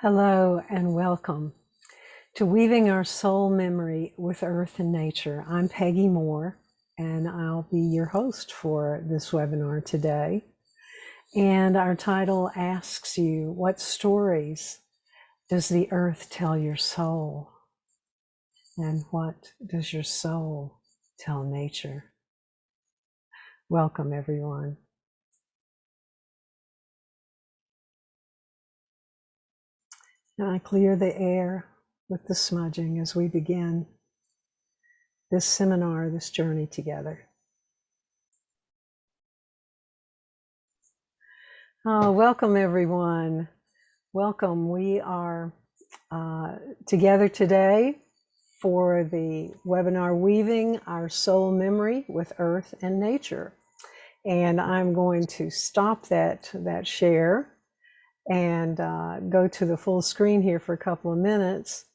Hello and welcome to Weaving Our Soul Memory with Earth and Nature. I'm Peggy Moore, and I'll be your host for this webinar today. And our title asks you, what stories does the earth tell your soul? And what does your soul tell nature? Welcome, everyone. And I clear the air with the smudging as we begin this seminar, this journey together. Oh, welcome, everyone. Welcome. We are together today for the webinar Weaving Our Soul Memory with Earth and Nature. And I'm going to stop that share and go to the full screen here for a couple of minutes.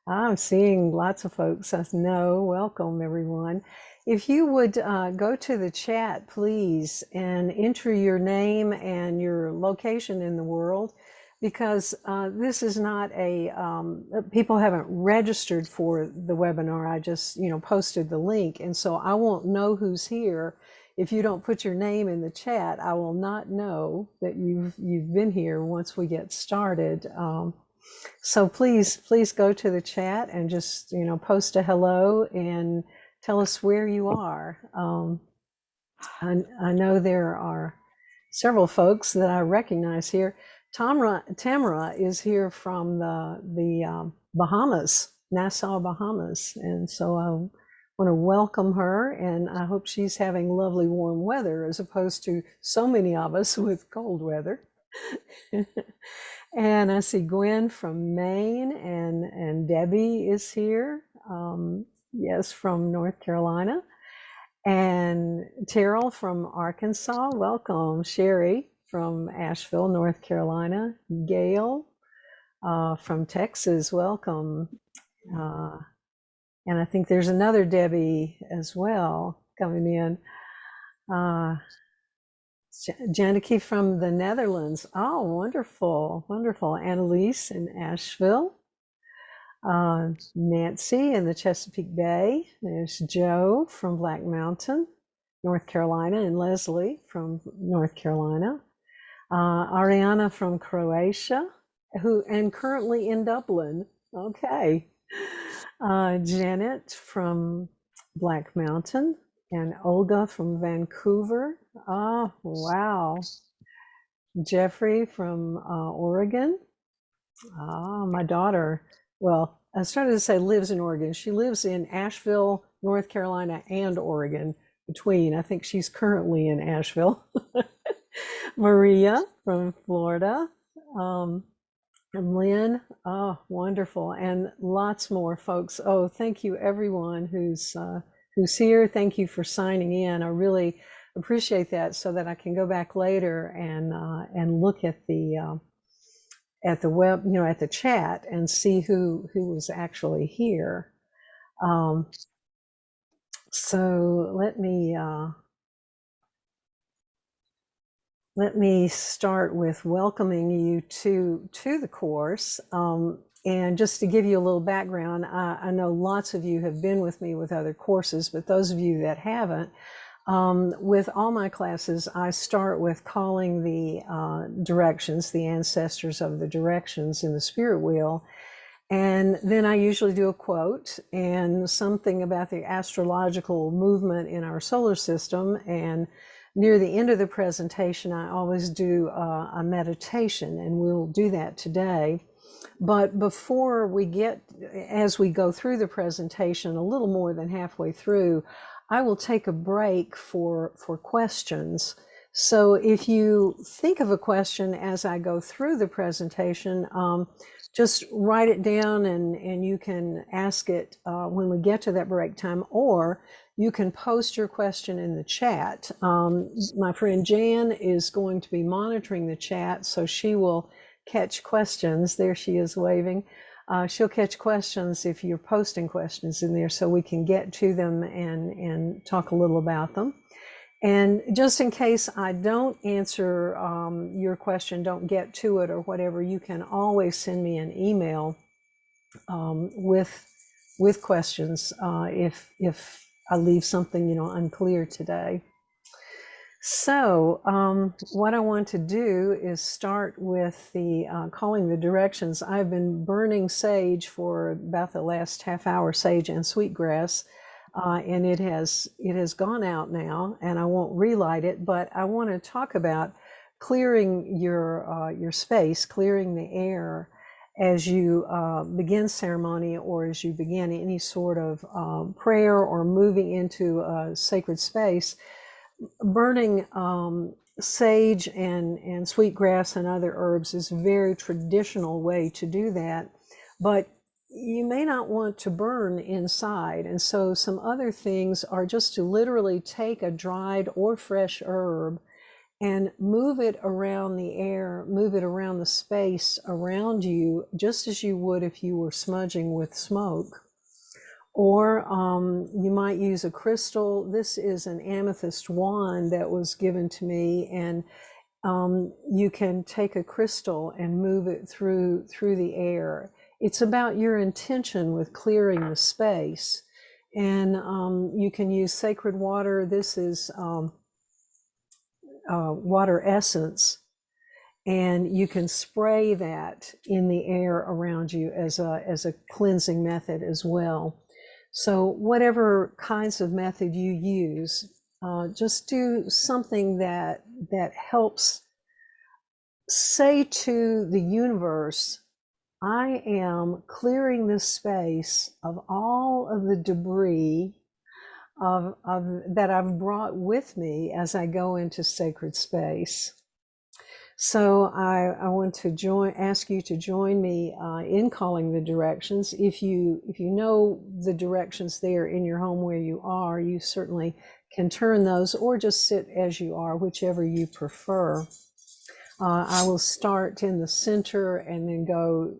I'm seeing lots of folks I know. Welcome, everyone. If you would go to the chat, please, and enter your name and your location in the world, because this is not a, people haven't registered for the webinar. I just, posted the link. And so I won't know who's here. If you don't put your name in the chat, I will not know that you've been here once we get started. So please go to the chat and just, post a hello and tell us where you are. I know there are several folks that I recognize here. Tamara is here from the Bahamas, Nassau, Bahamas. And so I want to welcome her, and I hope she's having lovely warm weather as opposed to so many of us with cold weather. And I see Gwen from Maine, and Debbie is here. Yes, from North Carolina. And Terrell from Arkansas, welcome. Sherry from Asheville, North Carolina. Gail from Texas, welcome. And I think there's another Debbie as well coming in. Janike from the Netherlands. Oh, wonderful, wonderful. Annalise in Asheville. Nancy in the Chesapeake Bay. There's Joe from Black Mountain, North Carolina, and Leslie from North Carolina. Ariana from Croatia, and currently in Dublin. Okay. Janet from Black Mountain, and Olga from Vancouver. Oh, wow. Jeffrey from Oregon. My daughter, well, I started to say lives in Oregon. She lives in Asheville, North Carolina, and Oregon between. I think she's currently in Asheville. Maria from Florida. And Lynn, oh, wonderful. And lots more folks. Oh, thank you everyone who's here. Thank you for signing in. I really appreciate that, so that I can go back later and look at the web, at the chat, and see who was actually here. So let me start with welcoming you to the course. And just to give you a little background, I know lots of you have been with me with other courses, but those of you that haven't, with all my classes, I start with calling the directions, the ancestors of the directions in the spirit wheel. And then I usually do a quote and something about the astrological movement in our solar system. And near the end of the presentation, I always do a meditation, and we'll do that today. But before we as we go through the presentation, a little more than halfway through, I will take a break for questions. So if you think of a question as I go through the presentation, just write it down, and you can ask it when we get to that break time, or you can post your question in the chat. My friend Jan is going to be monitoring the chat, so she will catch questions. There she is waving. She'll catch questions if you're posting questions in there, so we can get to them and talk a little about them. And just in case I don't answer your question, don't get to it or whatever, you can always send me an email with questions if I leave something unclear today. So what I want to do is start with the calling the directions. I've been burning sage for about the last half hour, sage and sweetgrass, and it has gone out now, and I won't relight it. But I want to talk about clearing your space, clearing the air as you begin ceremony or as you begin any sort of prayer or moving into a sacred space. Burning sage and sweetgrass and other herbs is a very traditional way to do that, but you may not want to burn inside. And so some other things are just to literally take a dried or fresh herb and move it around the air, move it around the space around you, just as you would if you were smudging with smoke. Or you might use a crystal. This is an amethyst wand that was given to me, and you can take a crystal and move it through the air. It's about your intention with clearing the space. And you can use sacred water. This is water essence, and you can spray that in the air around you as a cleansing method as well. So whatever kinds of method you use, just do something that helps say to the universe, I am clearing this space of all of the debris of that I've brought with me as I go into sacred space. So I want to ask you to join me in calling the directions. If you know the directions there in your home where you are, you certainly can turn those, or just sit as you are, whichever you prefer. I will start in the center and then go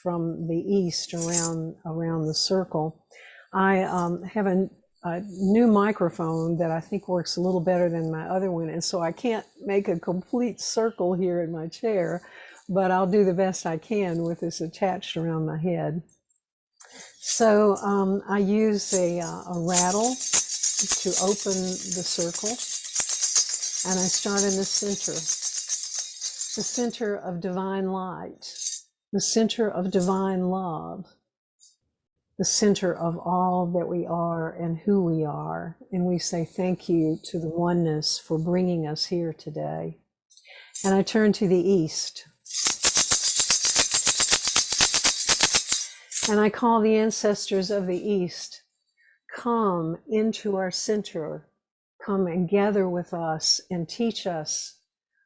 from the east around the circle. I have a new microphone that I think works a little better than my other one, and so I can't make a complete circle here in my chair, but I'll do the best I can with this attached around my head. So I use a rattle to open the circle, and I start in the center of divine light, the center of divine love, the center of all that we are and who we are. And we say thank you to the oneness for bringing us here today. And I turn to the east. And I call the ancestors of the east, come into our center, come and gather with us and teach us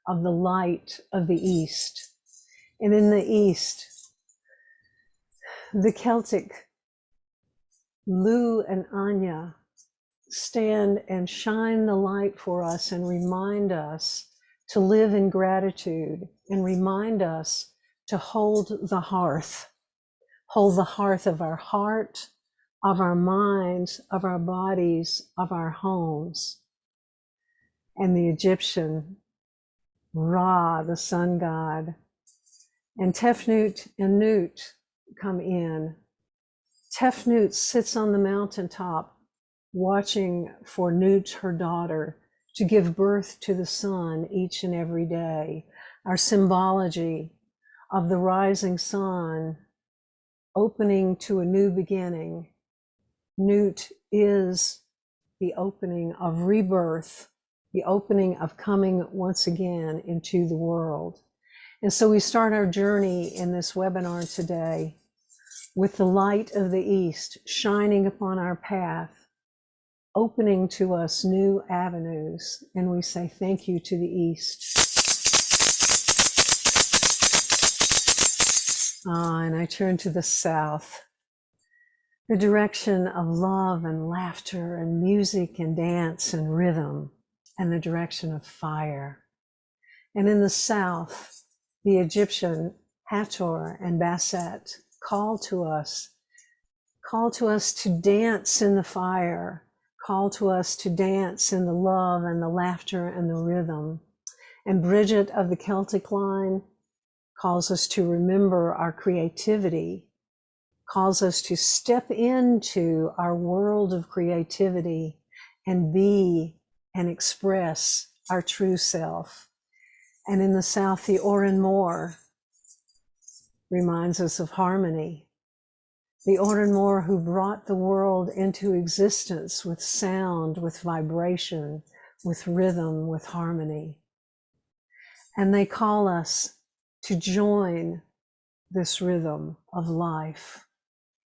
of the light of the east. And in the east, the Celtic Lou and Anya stand and shine the light for us and remind us to live in gratitude, and remind us to hold the hearth of our heart, of our minds, of our bodies, of our homes. And the Egyptian Ra, the sun god, and Tefnut and Nut come in. Tefnut sits on the mountaintop watching for Nut, her daughter, to give birth to the sun each and every day. Our symbology of the rising sun opening to a new beginning. Nut is the opening of rebirth, the opening of coming once again into the world. And so we start our journey in this webinar today with the light of the East shining upon our path, opening to us new avenues. And we say thank you to the East. And I turn to the South, the direction of love and laughter and music and dance and rhythm, and the direction of fire. And in the South, the Egyptian Hathor and Bastet call to us to dance in the fire, call to us to dance in the love and the laughter and the rhythm. And Bridget of the Celtic line calls us to remember our creativity, calls us to step into our world of creativity and be and express our true self. And in the South, the Oran Moor reminds us of harmony. The Oran Moor who brought the world into existence with sound, with vibration, with rhythm, with harmony. And they call us to join this rhythm of life.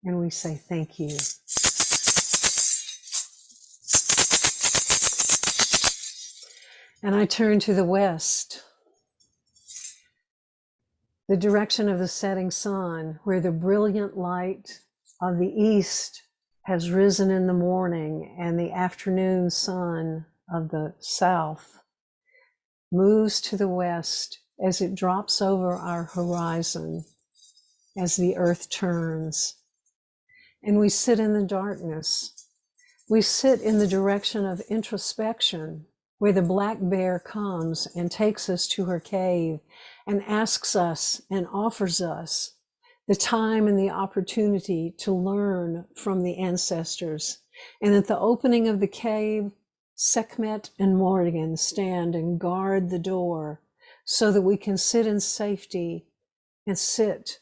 And we say thank you. And I turn to the west, the direction of the setting sun, where the brilliant light of the east has risen in the morning and the afternoon sun of the south moves to the west as it drops over our horizon as the earth turns. And we sit in the darkness. We sit in the direction of introspection, where the black bear comes and takes us to her cave and asks us and offers us the time and the opportunity to learn from the ancestors. And at the opening of the cave, Sekhmet and Morrigan stand and guard the door so that we can sit in safety and sit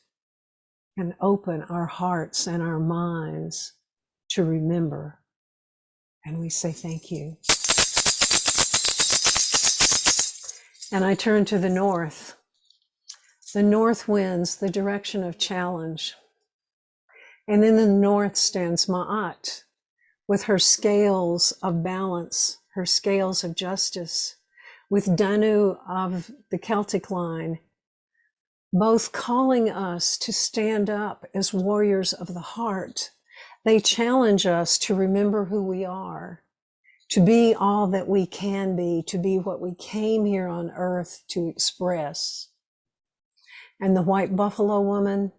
and open our hearts and our minds to remember. And we say thank you. And I turn to the north. The north winds the direction of challenge. And in the north stands Ma'at with her scales of balance, her scales of justice, with Danu of the Celtic line, both calling us to stand up as warriors of the heart. They challenge us to remember who we are, to be all that we can be, to be what we came here on earth to express. And the white buffalo woman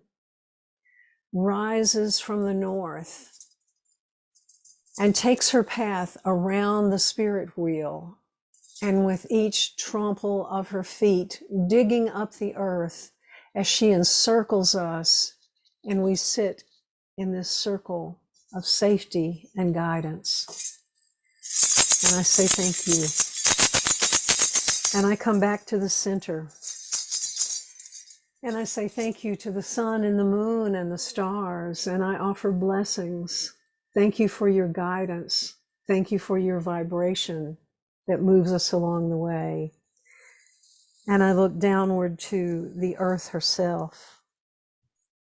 rises from the north and takes her path around the spirit wheel. And with each trample of her feet, digging up the earth as she encircles us, and we sit in this circle of safety and guidance. And I say thank you. And I come back to the center. And I say thank you to the sun and the moon and the stars, and I offer blessings. Thank you for your guidance. Thank you for your vibration that moves us along the way. And I look downward to the earth herself,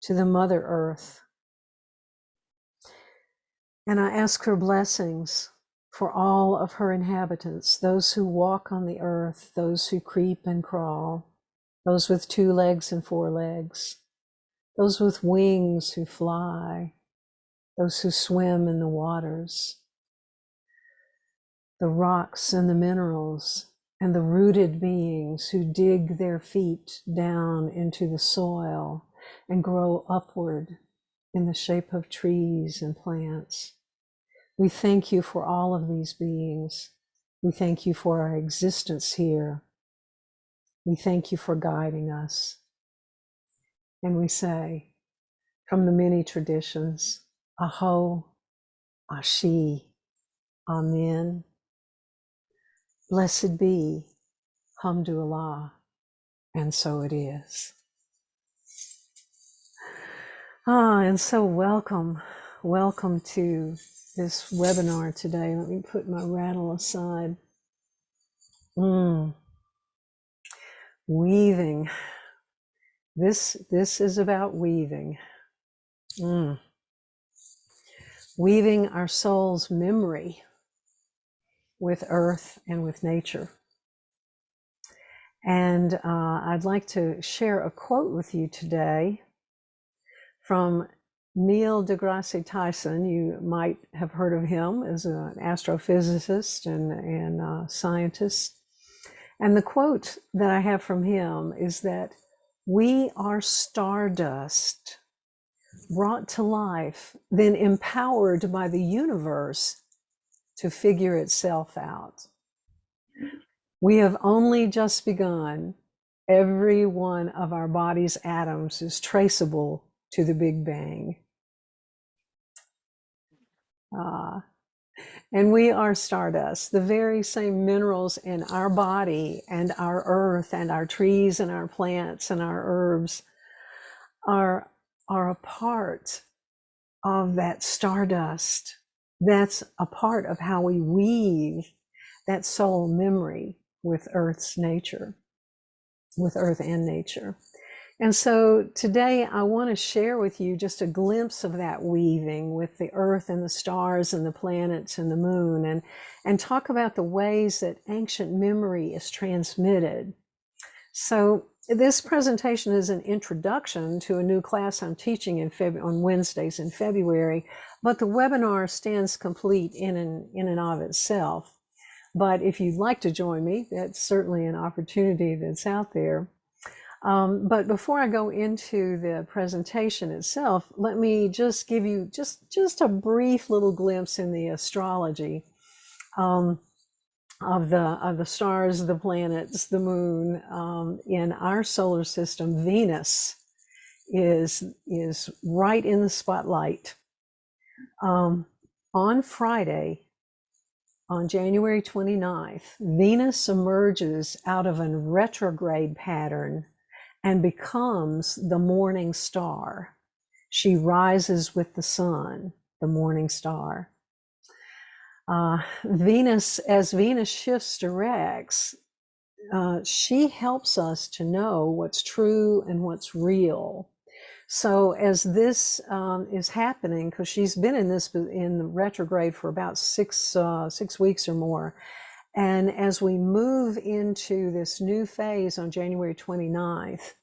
to the Mother Earth. And I ask her blessings for all of her inhabitants, those who walk on the earth, those who creep and crawl, those with 2 legs and 4 legs, those with wings who fly, those who swim in the waters, the rocks and the minerals, and the rooted beings who dig their feet down into the soil and grow upward in the shape of trees and plants. We thank you for all of these beings. We thank you for our existence here. We thank you for guiding us. And we say, from the many traditions, Aho, Ashi, Amen. Blessed be, Hamdulillah, and so it is. And so welcome to this webinar today. Let me put my rattle aside. Weaving. This is about weaving. Weaving our soul's memory with earth and with nature. And I'd like to share a quote with you today from Neil deGrasse Tyson. You might have heard of him as an astrophysicist and scientist. And the quote that I have from him is that we are stardust brought to life, then empowered by the universe to figure itself out. We have only just begun. Every one of our body's atoms is traceable to the Big Bang. And we are stardust. The very same minerals in our body and our earth and our trees and our plants and our herbs are a part of that stardust. That's a part of how we weave that soul memory with Earth's nature, with Earth and nature. And so today I want to share with you just a glimpse of that weaving with the Earth and the stars and the planets and the moon, and talk about the ways that ancient memory is transmitted. So this presentation is an introduction to a new class I'm teaching on Wednesdays in February, but the webinar stands complete in and of itself. But if you'd like to join me, that's certainly an opportunity that's out there. But before I go into the presentation itself, let me just give you just a brief little glimpse in the astrology of the stars, the planets, the moon. In our solar system, Venus is right in the spotlight. On Friday, on January 29th, Venus emerges out of a retrograde pattern and becomes the morning star. She rises with the sun, the morning star. Venus, as Venus shifts directs, she helps us to know what's true and what's real. So as this is happening, because she's been in the retrograde for about 6 weeks or more, and as we move into this new phase on January 29th,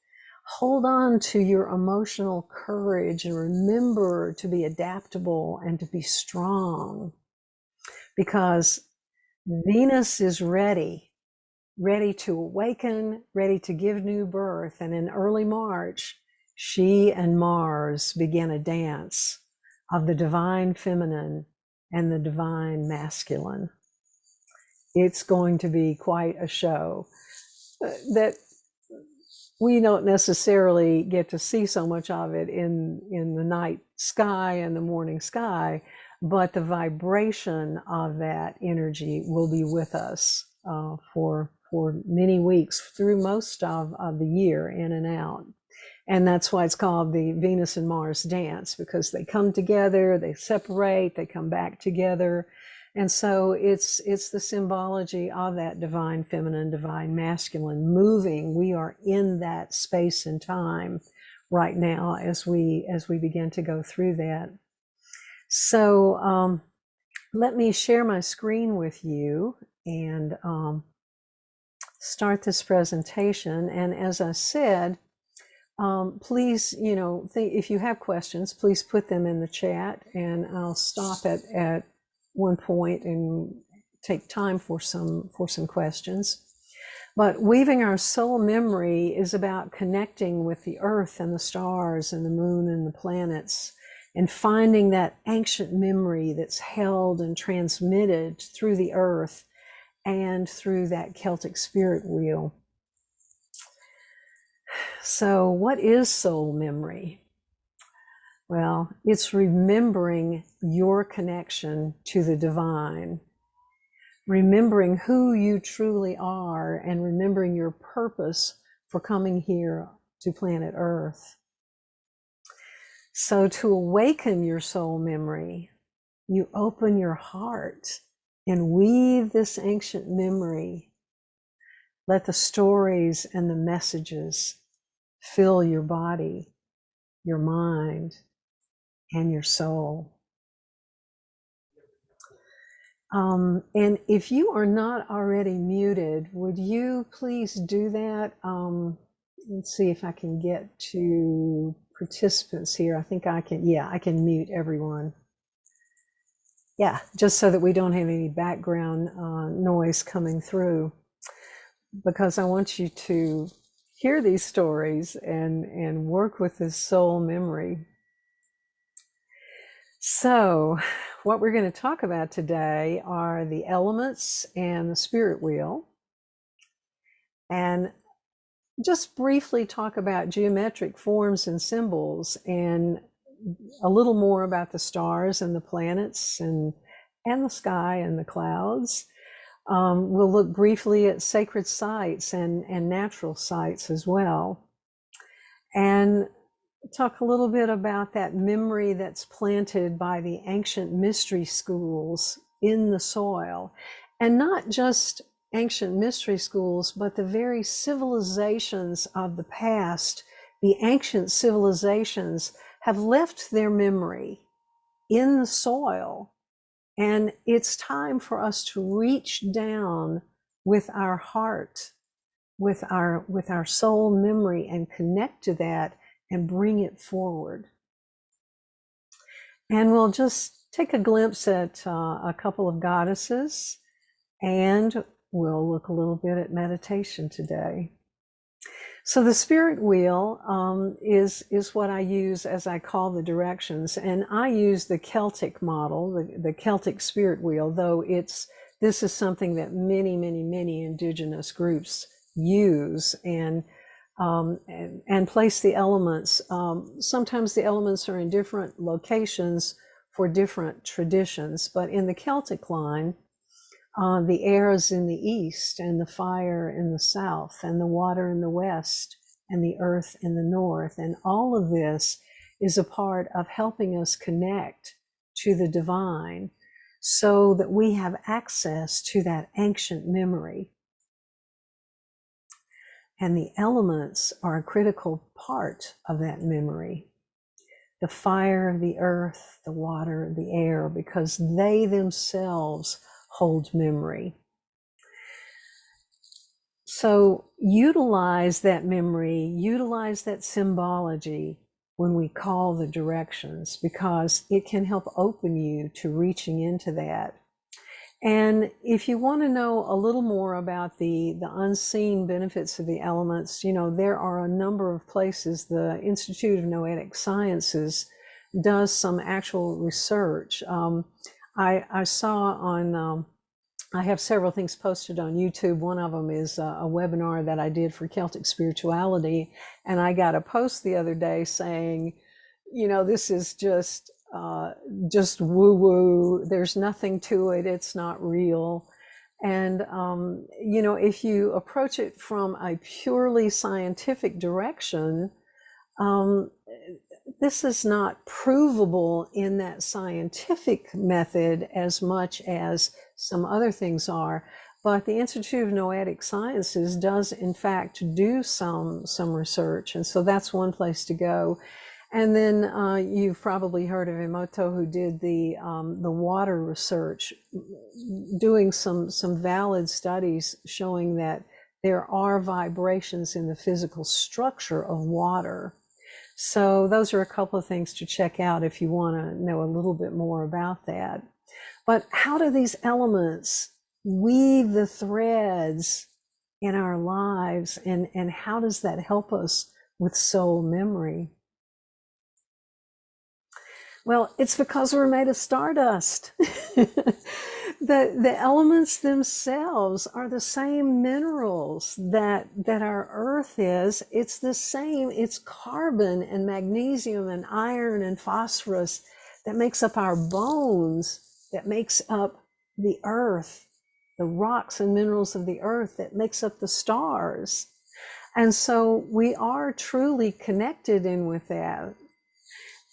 hold on to your emotional courage and remember to be adaptable and to be strong, because Venus is ready to awaken, ready to give new birth. And in early March, she and Mars begin a dance of the divine feminine and the divine masculine. It's going to be quite a show that we don't necessarily get to see so much of it in the night sky and the morning sky, but the vibration of that energy will be with us for many weeks through most of the year, in and out. And that's why it's called the Venus and Mars dance, because they come together, they separate, they come back together. And so it's the symbology of that divine feminine, divine masculine moving. We are in that space and time right now as we begin to go through that. So let me share my screen with you and start this presentation. And as I said, please, if you have questions, please put them in the chat, and I'll stop at one point and take time for some questions. But weaving our soul memory is about connecting with the earth and the stars and the moon and the planets, and finding that ancient memory that's held and transmitted through the earth and through that Celtic spirit wheel. So what is soul memory? Well, it's remembering your connection to the divine, remembering who you truly are, and remembering your purpose for coming here to planet Earth. So to awaken your soul memory, you open your heart and weave this ancient memory. Let the stories and the messages fill your body, your mind, and your soul. And if you are not already muted, would you please do that? Let's see if I can get to participants here. I think I can, yeah, I can mute everyone. Yeah, just so that we don't have any background noise coming through, because I want you to hear these stories and work with this soul memory. So, what we're going to talk about today are the elements and the spirit wheel, and just briefly talk about geometric forms and symbols, and a little more about the stars and the planets and the sky and the clouds. We'll look briefly at sacred sites and natural sites as well, and talk a little bit about that memory that's planted by the ancient mystery schools in the soil. And not just ancient mystery schools, but the very civilizations of the past. The ancient civilizations have left their memory in the soil. And it's time for us to reach down with our heart, with our soul memory, and connect to that and bring it forward. And we'll just take a glimpse at a couple of goddesses, and we'll look a little bit at meditation today. So the spirit wheel is what I use as I call the directions, and I use the Celtic model, the Celtic spirit wheel, though this is something that many indigenous groups use, and place the elements. Sometimes the elements are in different locations for different traditions, but in the Celtic line, the air is in the east, and the fire in the south, and the water in the west, and the earth in the north. And all of this is a part of helping us connect to the divine so that we have access to that ancient memory. And the elements are a critical part of that memory. The fire, the earth, the water, the air, because they themselves hold memory. So utilize that memory, utilize that symbology when we call the directions, because it can help open you to reaching into that. And if you want to know a little more about the unseen benefits of the elements, there are a number of places. The Institute of Noetic Sciences does some actual research. I saw on, I have several things posted on YouTube. One of them is a webinar that I did for Celtic spirituality. And I got a post the other day saying, this is just woo-woo. There's nothing to it. It's not real. And, if you approach it from a purely scientific direction, this is not provable in that scientific method as much as some other things are. But the Institute of Noetic Sciences does, in fact, do some research. And so that's one place to go. And then you've probably heard of Emoto, who did the water research, doing some valid studies showing that there are vibrations in the physical structure of water. So those are a couple of things to check out if you want to know a little bit more about that. But how do these elements weave the threads in our lives, and how does that help us with soul memory? Well, it's because we're made of stardust. The elements themselves are the same minerals that our earth is. It's the same. It's carbon and magnesium and iron and phosphorus that makes up our bones, that makes up the earth, the rocks and minerals of the earth that makes up the stars. And so we are truly connected in with that.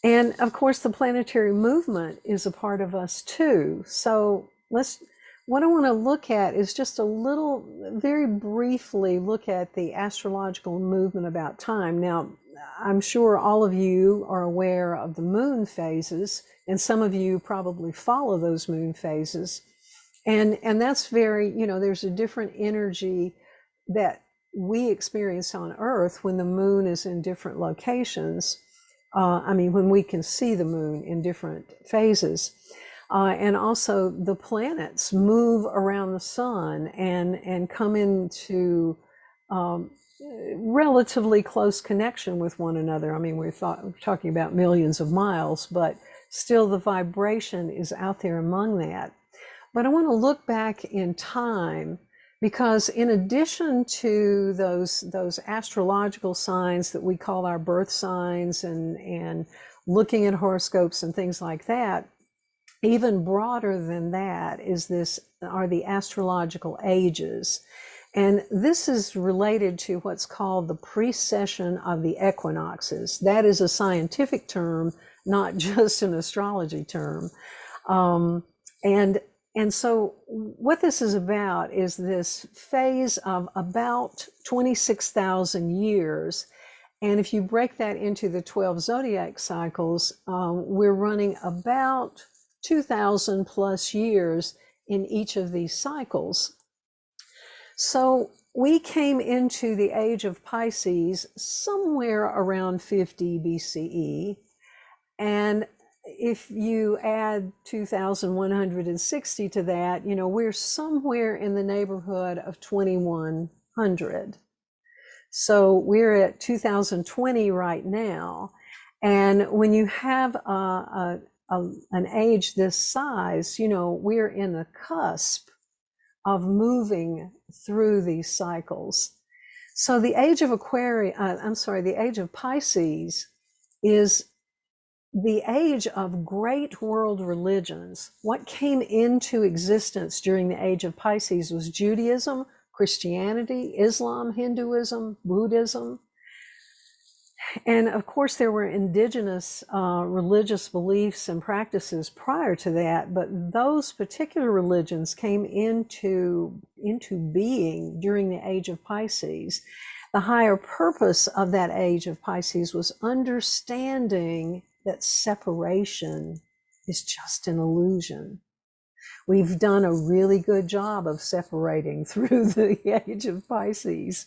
And of course, the planetary movement is a part of us too. So what I want to look at is just very briefly look at the astrological movement about time. Now, I'm sure all of you are aware of the moon phases, and some of you probably follow those moon phases. And that's very, there's a different energy that we experience on Earth when the moon is in different locations. When we can see the moon in different phases. And also the planets move around the sun and come into relatively close connection with one another. We're talking about millions of miles, but still the vibration is out there among that. But I want to look back in time, because in addition to those astrological signs that we call our birth signs, and looking at horoscopes and things like that, even broader than that are the astrological ages. And this is related to what's called the precession of the equinoxes. That is a scientific term, not just an astrology term. And so what this is about is this phase of about 26,000 years. And if you break that into the 12 zodiac cycles, we're running about 2,000 plus years in each of these cycles. So we came into the age of Pisces somewhere around 50 BCE. And if you add 2,160 to that, we're somewhere in the neighborhood of 2,100. So we're at 2020 right now. And when you have an age this size, we're in the cusp of moving through these cycles. So the age of the age of Pisces is the age of great world religions. What came into existence during the age of Pisces was Judaism, Christianity, Islam, Hinduism, Buddhism. And of course, there were indigenous religious beliefs and practices prior to that, but those particular religions came into being during the age of Pisces. The higher purpose of that age of Pisces was understanding that separation is just an illusion. We've done a really good job of separating through the age of Pisces.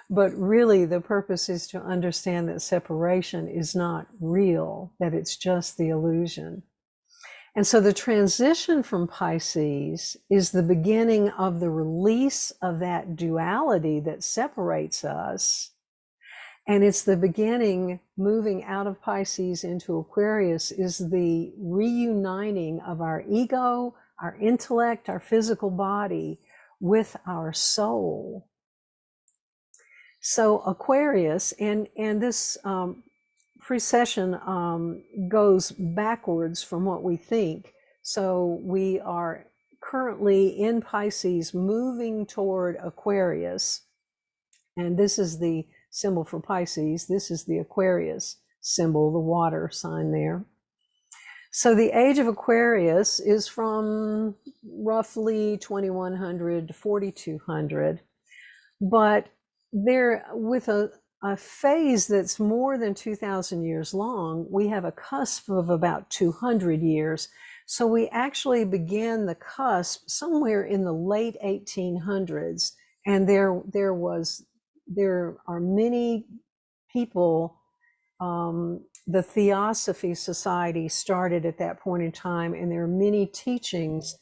But really, the purpose is to understand that separation is not real, that it's just the illusion. And so the transition from Pisces is the beginning of the release of that duality that separates us. And it's the beginning, moving out of Pisces into Aquarius, is the reuniting of our ego, our intellect, our physical body with our soul. So Aquarius, and this precession goes backwards from what we think. So we are currently in Pisces moving toward Aquarius. And this is the symbol for Pisces. This is the Aquarius symbol, the water sign there. So the age of Aquarius is from roughly 2100 to 4200. But there, with a phase that's more than 2,000 years long, we have a cusp of about 200 years. So we actually begin the cusp somewhere in the late 1800s. And there are many people, the Theosophy Society started at that point in time, and there are many teachings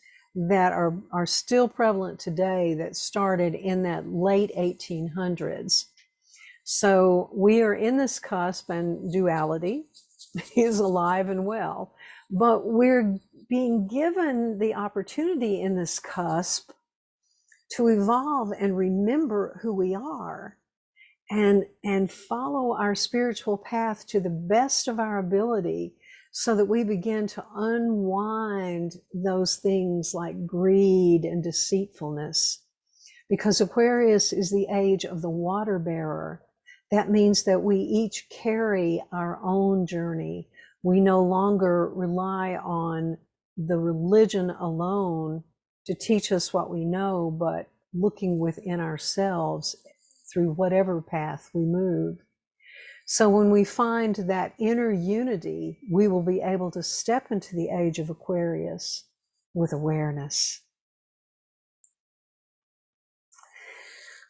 that are still prevalent today that started in that late 1800s. So we are in this cusp, and duality is alive and well, but we're being given the opportunity in this cusp to evolve and remember who we are, and follow our spiritual path to the best of our ability, so that we begin to unwind those things like greed and deceitfulness. Because Aquarius is the age of the water bearer. That means that we each carry our own journey. We no longer rely on the religion alone to teach us what we know, but looking within ourselves through whatever path we move. So when we find that inner unity, we will be able to step into the age of Aquarius with awareness.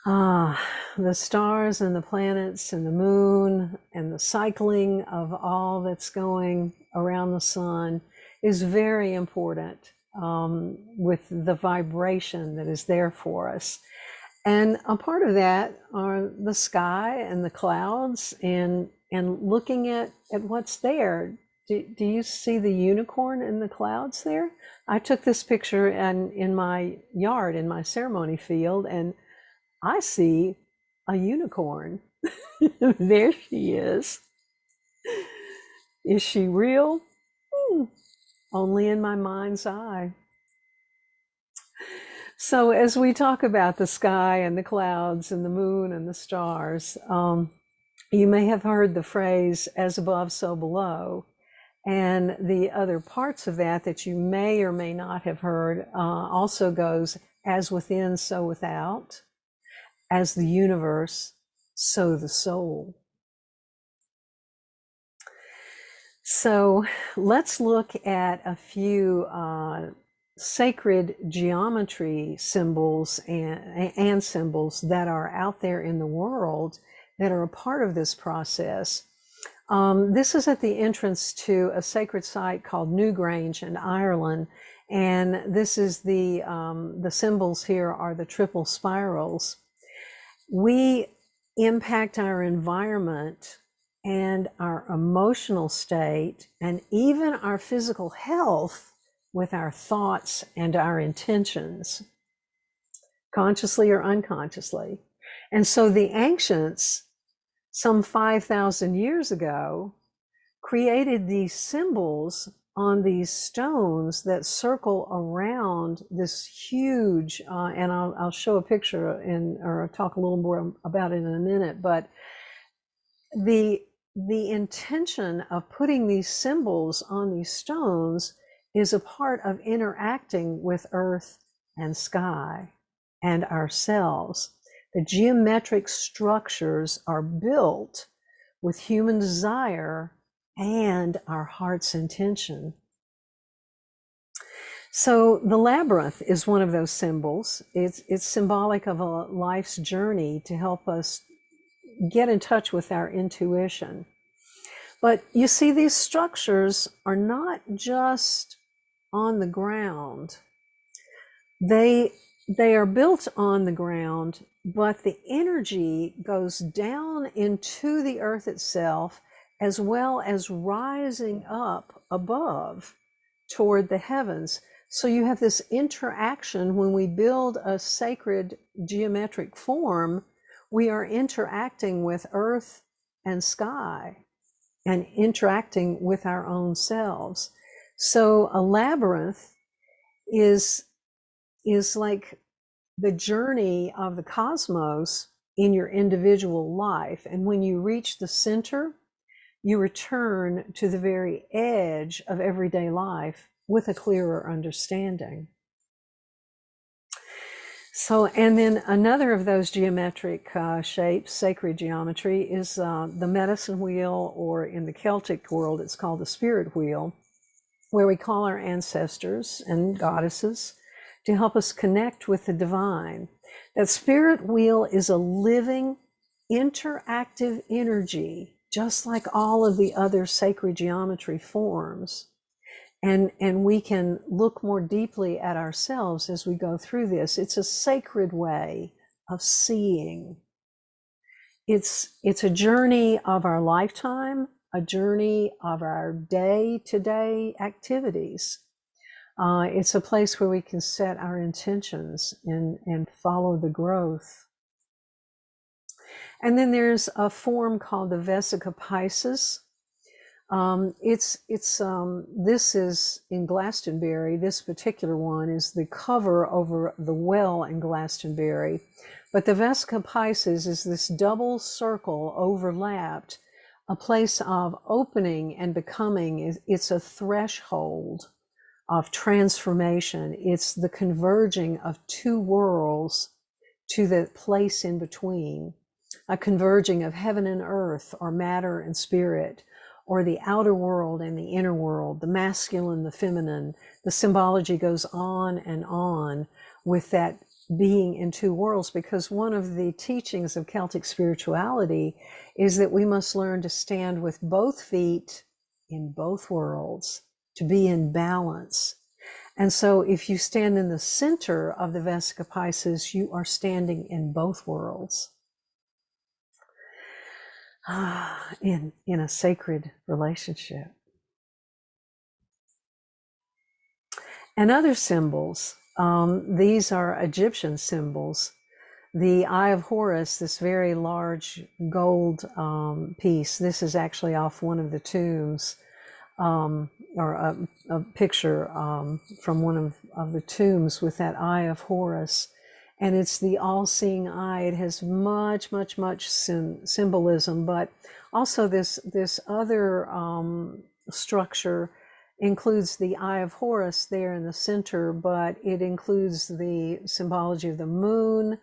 The stars and the planets and the moon and the cycling of all that's going around the sun is very important, with the vibration that is there for us. And a part of that are the sky and the clouds, and looking at what's there. Do you see the unicorn in the clouds there? I took this picture and in my yard, in my ceremony field, and I see a unicorn. There she is. Is she real? Only in my mind's eye. So as we talk about the sky and the clouds and the moon and the stars, you may have heard the phrase "as above, so below." And the other parts of that that you may or may not have heard also goes "as within, so without, as the universe, so the soul." So let's look at a few sacred geometry symbols and symbols that are out there in the world that are a part of this process. This is at the entrance to a sacred site called Newgrange in Ireland, and this is the symbols here are the triple spirals. We impact our environment and our emotional state and even our physical health with our thoughts and our intentions, consciously or unconsciously. And so the ancients, some 5,000 years ago, created these symbols on these stones that circle around this huge, and I'll show a picture or talk a little more about it in a minute, but the intention of putting these symbols on these stones is a part of interacting with earth and sky and ourselves. The geometric structures are built with human desire and our heart's intention. So the labyrinth is one of those symbols. It's symbolic of a life's journey to help us get in touch with our intuition. But you see, these structures are not just on the ground. They are built on the ground, but the energy goes down into the earth itself, as well as rising up above toward the heavens. So you have this interaction. When we build a sacred geometric form, we are interacting with earth and sky and interacting with our own selves. So a labyrinth is like the journey of the cosmos in your individual life. And when you reach the center, you return to the very edge of everyday life with a clearer understanding. So, and then another of those geometric shapes, sacred geometry, is the medicine wheel, or in the Celtic world, it's called the spirit wheel, where we call our ancestors and goddesses to help us connect with the divine. That spirit wheel is a living, interactive energy, just like all of the other sacred geometry forms. And we can look more deeply at ourselves as we go through this. It's a sacred way of seeing. It's a journey of our lifetime, a journey of our day-to-day activities. It's a place where we can set our intentions and follow the growth. And then there's a form called the Vesica Pisces. This is in Glastonbury. This particular one is the cover over the well in Glastonbury. But the Vesica Pisces is this double circle overlapped, a place of opening and becoming. It's a threshold of transformation. It's the converging of two worlds to the place in between, a converging of heaven and earth, or matter and spirit, or the outer world and the inner world, the masculine, the feminine. The symbology goes on and on with that being in two worlds, because one of the teachings of Celtic spirituality is that we must learn to stand with both feet in both worlds, to be in balance. And so if you stand in the center of the Vesica Pisces, you are standing in both worlds. In a sacred relationship. And other symbols, these are Egyptian symbols. The Eye of Horus, this very large gold piece, this is actually off one of the tombs, or a picture from one of the tombs with that Eye of Horus. And it's the all-seeing eye. It has much, much, much symbolism, but also this other structure includes the Eye of Horus there in the center, but it includes the symbology of the moon.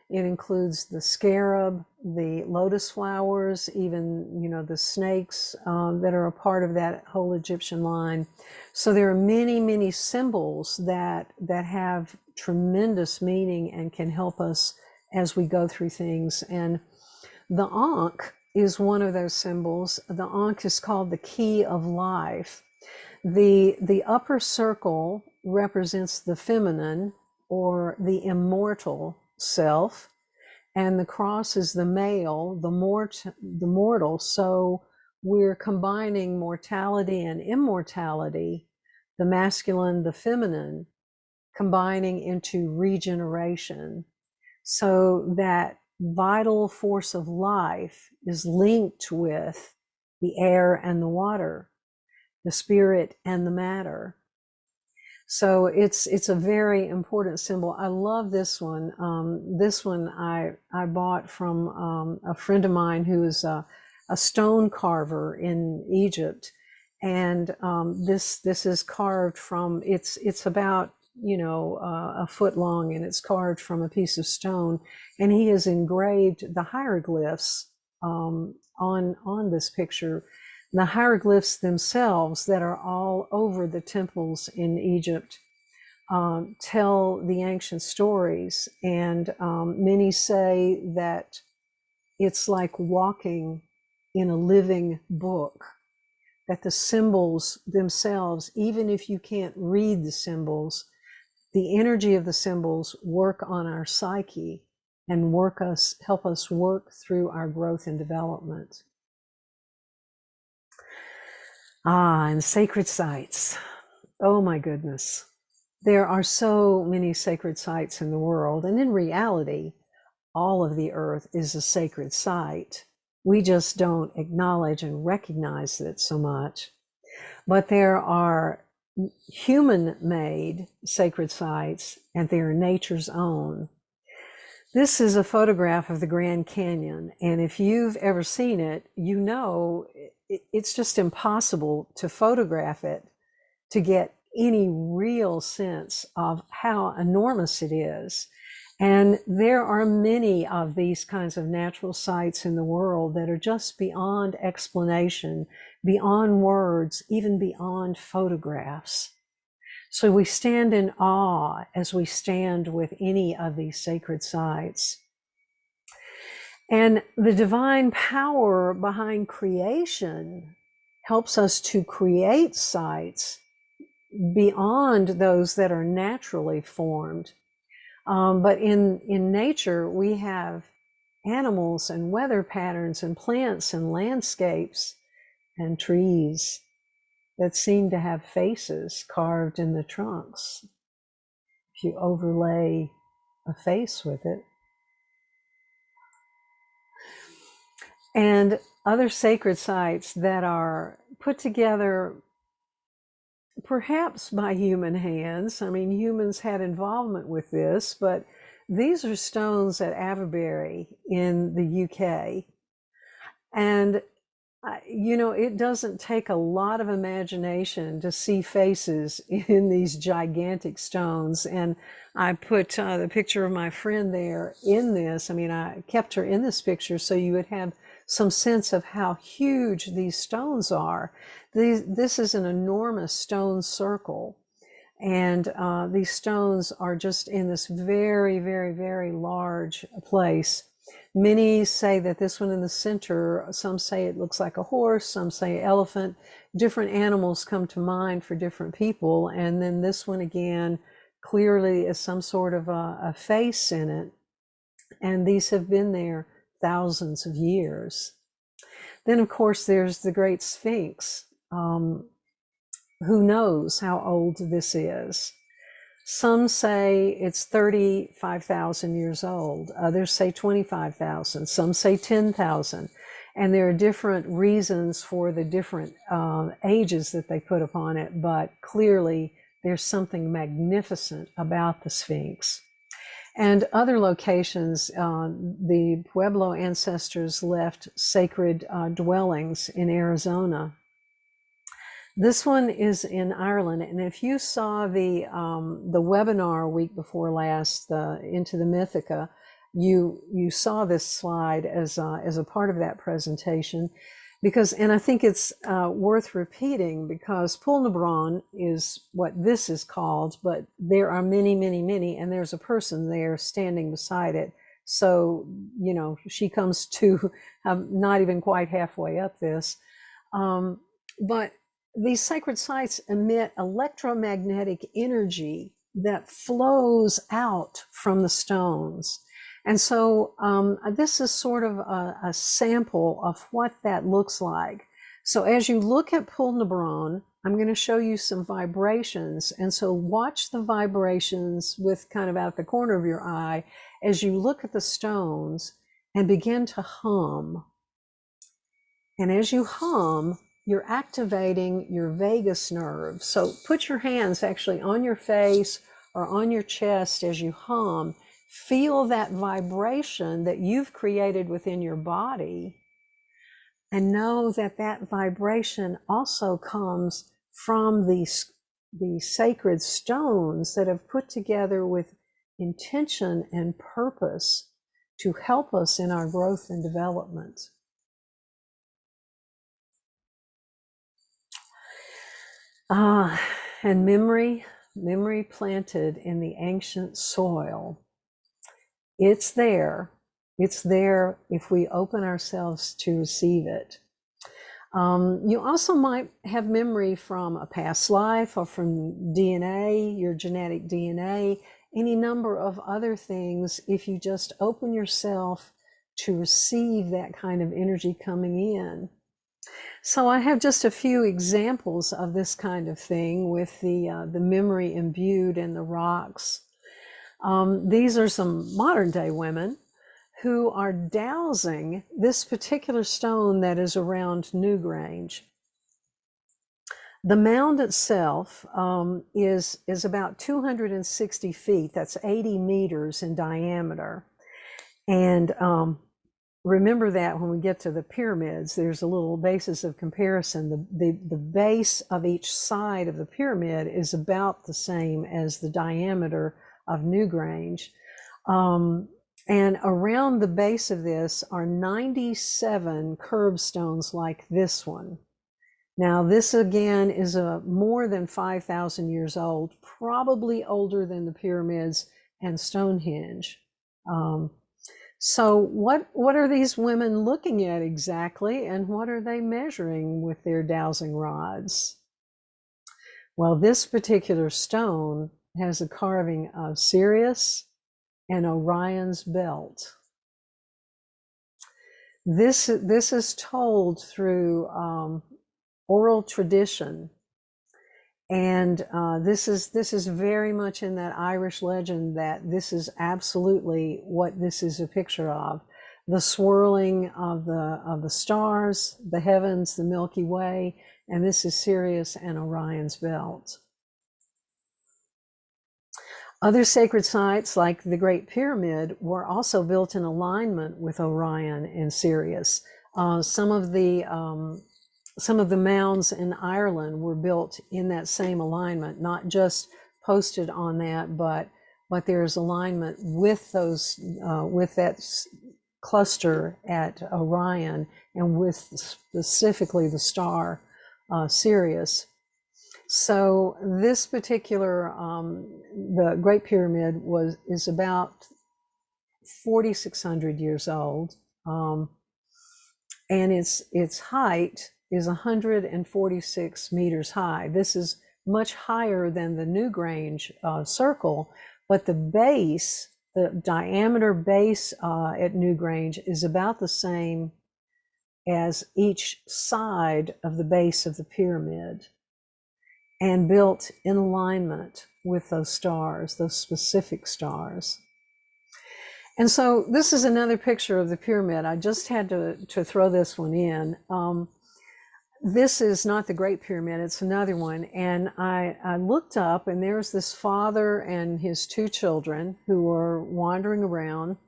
It includes the scarab, the lotus flowers, even, you know, the snakes that are a part of that whole Egyptian line. So there are many, many symbols that have tremendous meaning and can help us as we go through things. And the Ankh is one of those symbols. The Ankh is called the key of life. The upper circle represents the feminine or the immortal self, and the cross is the male, the mortal. So we're combining mortality and immortality, the masculine, the feminine, combining into regeneration. So that vital force of life is linked with the air and the water, the spirit and the matter. So it's a very important symbol. I love this one. This one I bought from a friend of mine who is a stone carver in Egypt, and this is carved from. It's about, you know, a foot long, and it's carved from a piece of stone, and he has engraved the hieroglyphs on this picture. The hieroglyphs themselves that are all over the temples in Egypt tell the ancient stories, and many say that it's like walking in a living book, that the symbols themselves, even if you can't read the symbols, the energy of the symbols work on our psyche and help us work through our growth and development. And sacred sites. Oh my goodness. There are so many sacred sites in the world, and in reality, all of the earth is a sacred site. We just don't acknowledge and recognize it so much. But there are human-made sacred sites, and they are nature's own. This is a photograph of the Grand Canyon, and if you've ever seen it, you know it's just impossible to photograph it to get any real sense of how enormous it is. And there are many of these kinds of natural sites in the world that are just beyond explanation, beyond words, even beyond photographs. So we stand in awe as we stand with any of these sacred sites. And the divine power behind creation helps us to create sites beyond those that are naturally formed. But in nature, we have animals and weather patterns and plants and landscapes and trees that seem to have faces carved in the trunks. If you overlay a face with it. And other sacred sites that are put together perhaps by human hands. I mean, humans had involvement with this, but these are stones at Avebury in the UK. And, you know, it doesn't take a lot of imagination to see faces in these gigantic stones. And I put the picture of my friend there in this. I mean, I kept her in this picture so you would have some sense of how huge these stones are. This is an enormous stone circle, and these stones are just in this very, very, very large place. Many say that this one in the center, some say it looks like a horse, some say elephant. Different animals come to mind for different people, and then this one again clearly is some sort of a face in it, and these have been there thousands of years. Then, of course, there's the Great Sphinx. Who knows how old this is? Some say it's 35,000 years old. Others say 25,000. Some say 10,000. And there are different reasons for the different ages that they put upon it, but clearly there's something magnificent about the Sphinx. And other locations, the Pueblo ancestors left sacred dwellings in Arizona. This one is in Ireland, and if you saw the webinar week before last, Into the Mythica, you saw this slide as a part of that presentation, because, and I think it's worth repeating, because Poollebron is what this is called, but there are many, many, many, and there's a person there standing beside it. So, you know, she comes to not even quite halfway up this, but these sacred sites emit electromagnetic energy that flows out from the stones. And so this is sort of a sample of what that looks like. So as you look at Poollebron, I'm going to show you some vibrations. And so watch the vibrations with kind of out the corner of your eye as you look at the stones and begin to hum. And as you hum, you're activating your vagus nerve. So put your hands actually on your face or on your chest as you hum. Feel that vibration that you've created within your body, and know that that vibration also comes from the sacred stones that have put together with intention and purpose to help us in our growth and development. And memory planted in the ancient soil. It's there. It's there if we open ourselves to receive it. You also might have memory from a past life or from DNA, your genetic DNA, any number of other things, if you just open yourself to receive that kind of energy coming in. So I have just a few examples of this kind of thing with the memory imbued in the rocks. These are some modern day women who are dowsing this particular stone that is around Newgrange. The mound itself is about 260 feet. That's 80 meters in diameter. And remember that when we get to the pyramids, there's a little basis of comparison. The base of each side of the pyramid is about the same as the diameter of Newgrange. And around the base of this are 97 curbstones like this one. Now, this again is more than 5,000 years old, probably older than the pyramids and Stonehenge. So what are these women looking at exactly, and what are they measuring with their dowsing rods? Well, this particular stone has a carving of Sirius and Orion's belt. This is told through oral tradition, and this is very much in that Irish legend that this is absolutely what this is a picture of: the swirling of the stars, the heavens, the Milky Way, and this is Sirius and Orion's belt. Other sacred sites, like the Great Pyramid, were also built in alignment with Orion and Sirius. Some of the mounds in Ireland were built in that same alignment, not just posted on that, but there's alignment with those, with that cluster at Orion, and with specifically the star Sirius. So this particular, the Great Pyramid is about 4,600 years old, and its height is 146 meters high. This is much higher than the Newgrange circle, but the base, the diameter base at Newgrange is about the same as each side of the base of the pyramid. and built in alignment with those stars, those specific stars. And so this is another picture of the pyramid. I just had to throw this one in. This is not the Great Pyramid, it's another one. And I looked up, and there's this father and his two children who were wandering around.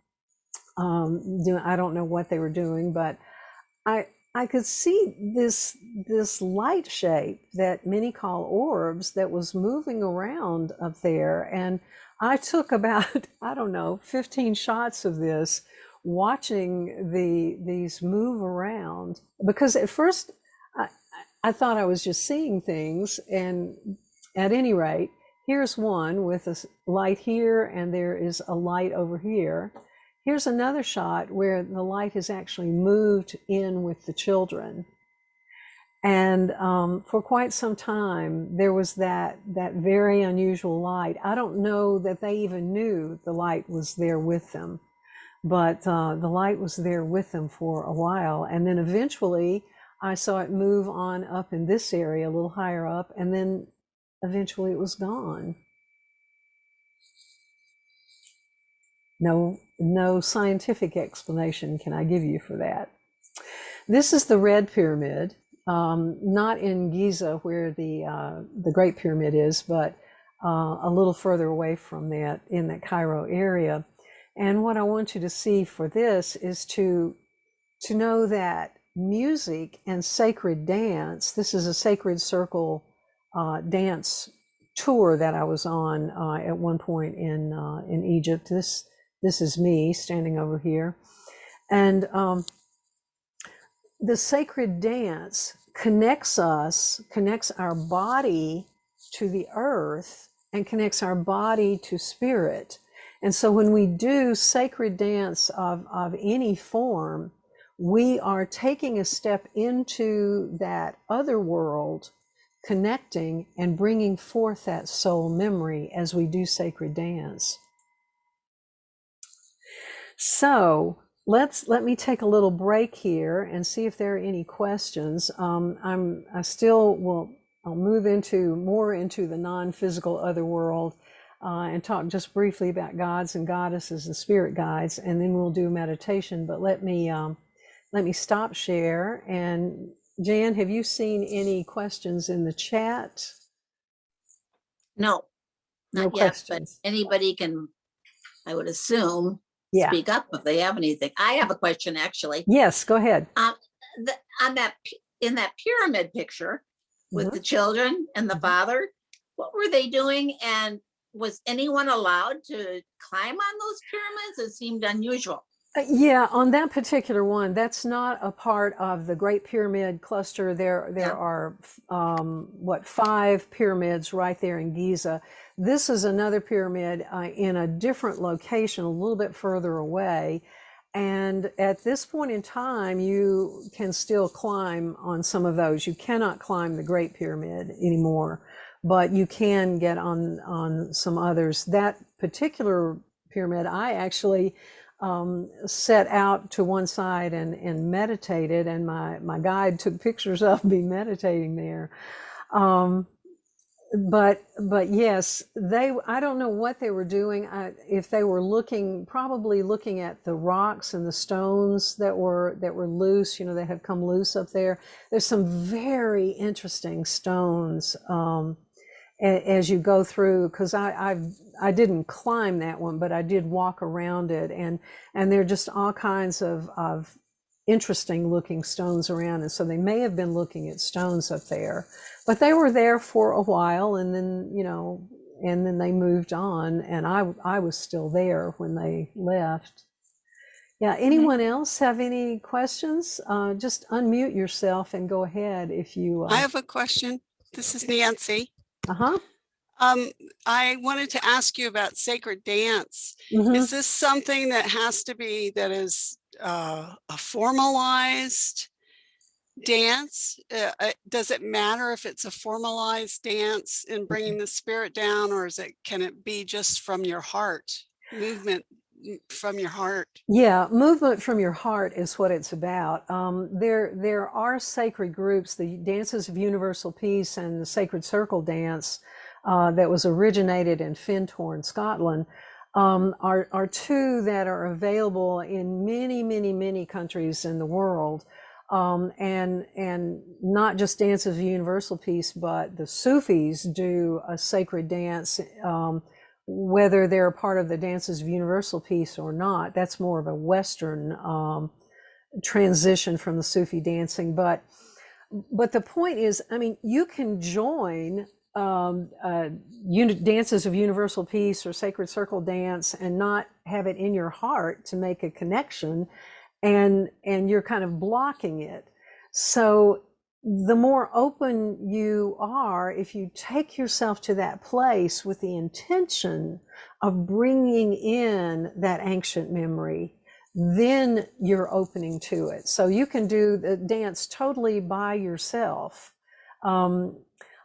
I don't know what they were doing, but I could see this light shape that many call orbs that was moving around up there. And I took about, I don't know, 15 shots of this, watching these move around, because at first I thought I was just seeing things. And at any rate, here's one with a light here, and there is a light over here. Here's another shot where the light has actually moved in with the children. And for quite some time, there was that very unusual light. I don't know that they even knew the light was there with them, but the light was there with them for a while. And then eventually I saw it move on up in this area, a little higher up, and then eventually it was gone. No scientific explanation can I give you for that. This is the Red Pyramid, not in Giza where the Great Pyramid is, but a little further away from that, in that Cairo area. And what I want you to see for this is to know that music and sacred dance, this is a sacred circle dance tour that I was on at one point in Egypt. This is me standing over here. And the sacred dance connects our body to the earth, and connects our body to spirit. And so when we do sacred dance of any form, we are taking a step into that other world, connecting and bringing forth that soul memory as we do sacred dance. So let me take a little break here and see if there are any questions. I'll move more into the non-physical other world and talk just briefly about gods and goddesses and spirit guides, and then we'll do meditation. But let me stop share. And Jan, have you seen any questions in the chat? No, not No yet, questions. but anybody can, I would assume, Yeah. speak up if they have anything. I have a question, actually. Yes, go ahead. In that pyramid picture with the children and the father, what were they doing? And was anyone allowed to climb on those pyramids? It seemed unusual. Yeah, on that particular one, that's not a part of the Great Pyramid cluster. There are 5 pyramids right there in Giza. This is another pyramid in a different location, a little bit further away. And at this point in time, you can still climb on some of those. You cannot climb the Great Pyramid anymore, but you can get on some others. That particular pyramid, I actually set out to one side and meditated, and my guide took pictures of me meditating there. But yes, I don't know what they were doing. If they were probably looking at the rocks and the stones that were loose, that have come loose up there. There's some very interesting stones as you go through, because I didn't climb that one, but I did walk around it, and there are just all kinds of interesting looking stones around. And so they may have been looking at stones up there, but they were there for a while, and then they moved on, and I was still there when they left. Yeah, anyone else have any questions? Just unmute yourself and go ahead if you I have a question. This is Nancy. Uh-huh. I wanted to ask you about sacred dance. Mm-hmm. Is this something that is a formalized dance? Does it matter if it's a formalized dance in bringing the spirit down, or can it be just from your heart movement from your heart? Yeah, movement from your heart is what it's about. There are sacred groups, the Dances of Universal Peace and the Sacred Circle Dance, that was originated in Fenton, Scotland, are two that are available in many, many, many countries in the world. And not just Dances of Universal Peace, but the Sufis do a sacred dance, whether they're a part of the Dances of Universal Peace or not. That's more of a Western transition from the Sufi dancing. But the point is, I mean, you can join Dances of Universal Peace or Sacred Circle Dance and not have it in your heart to make a connection, and you're kind of blocking it. So the more open you are, if you take yourself to that place with the intention of bringing in that ancient memory, then you're opening to it. So you can do the dance totally by yourself.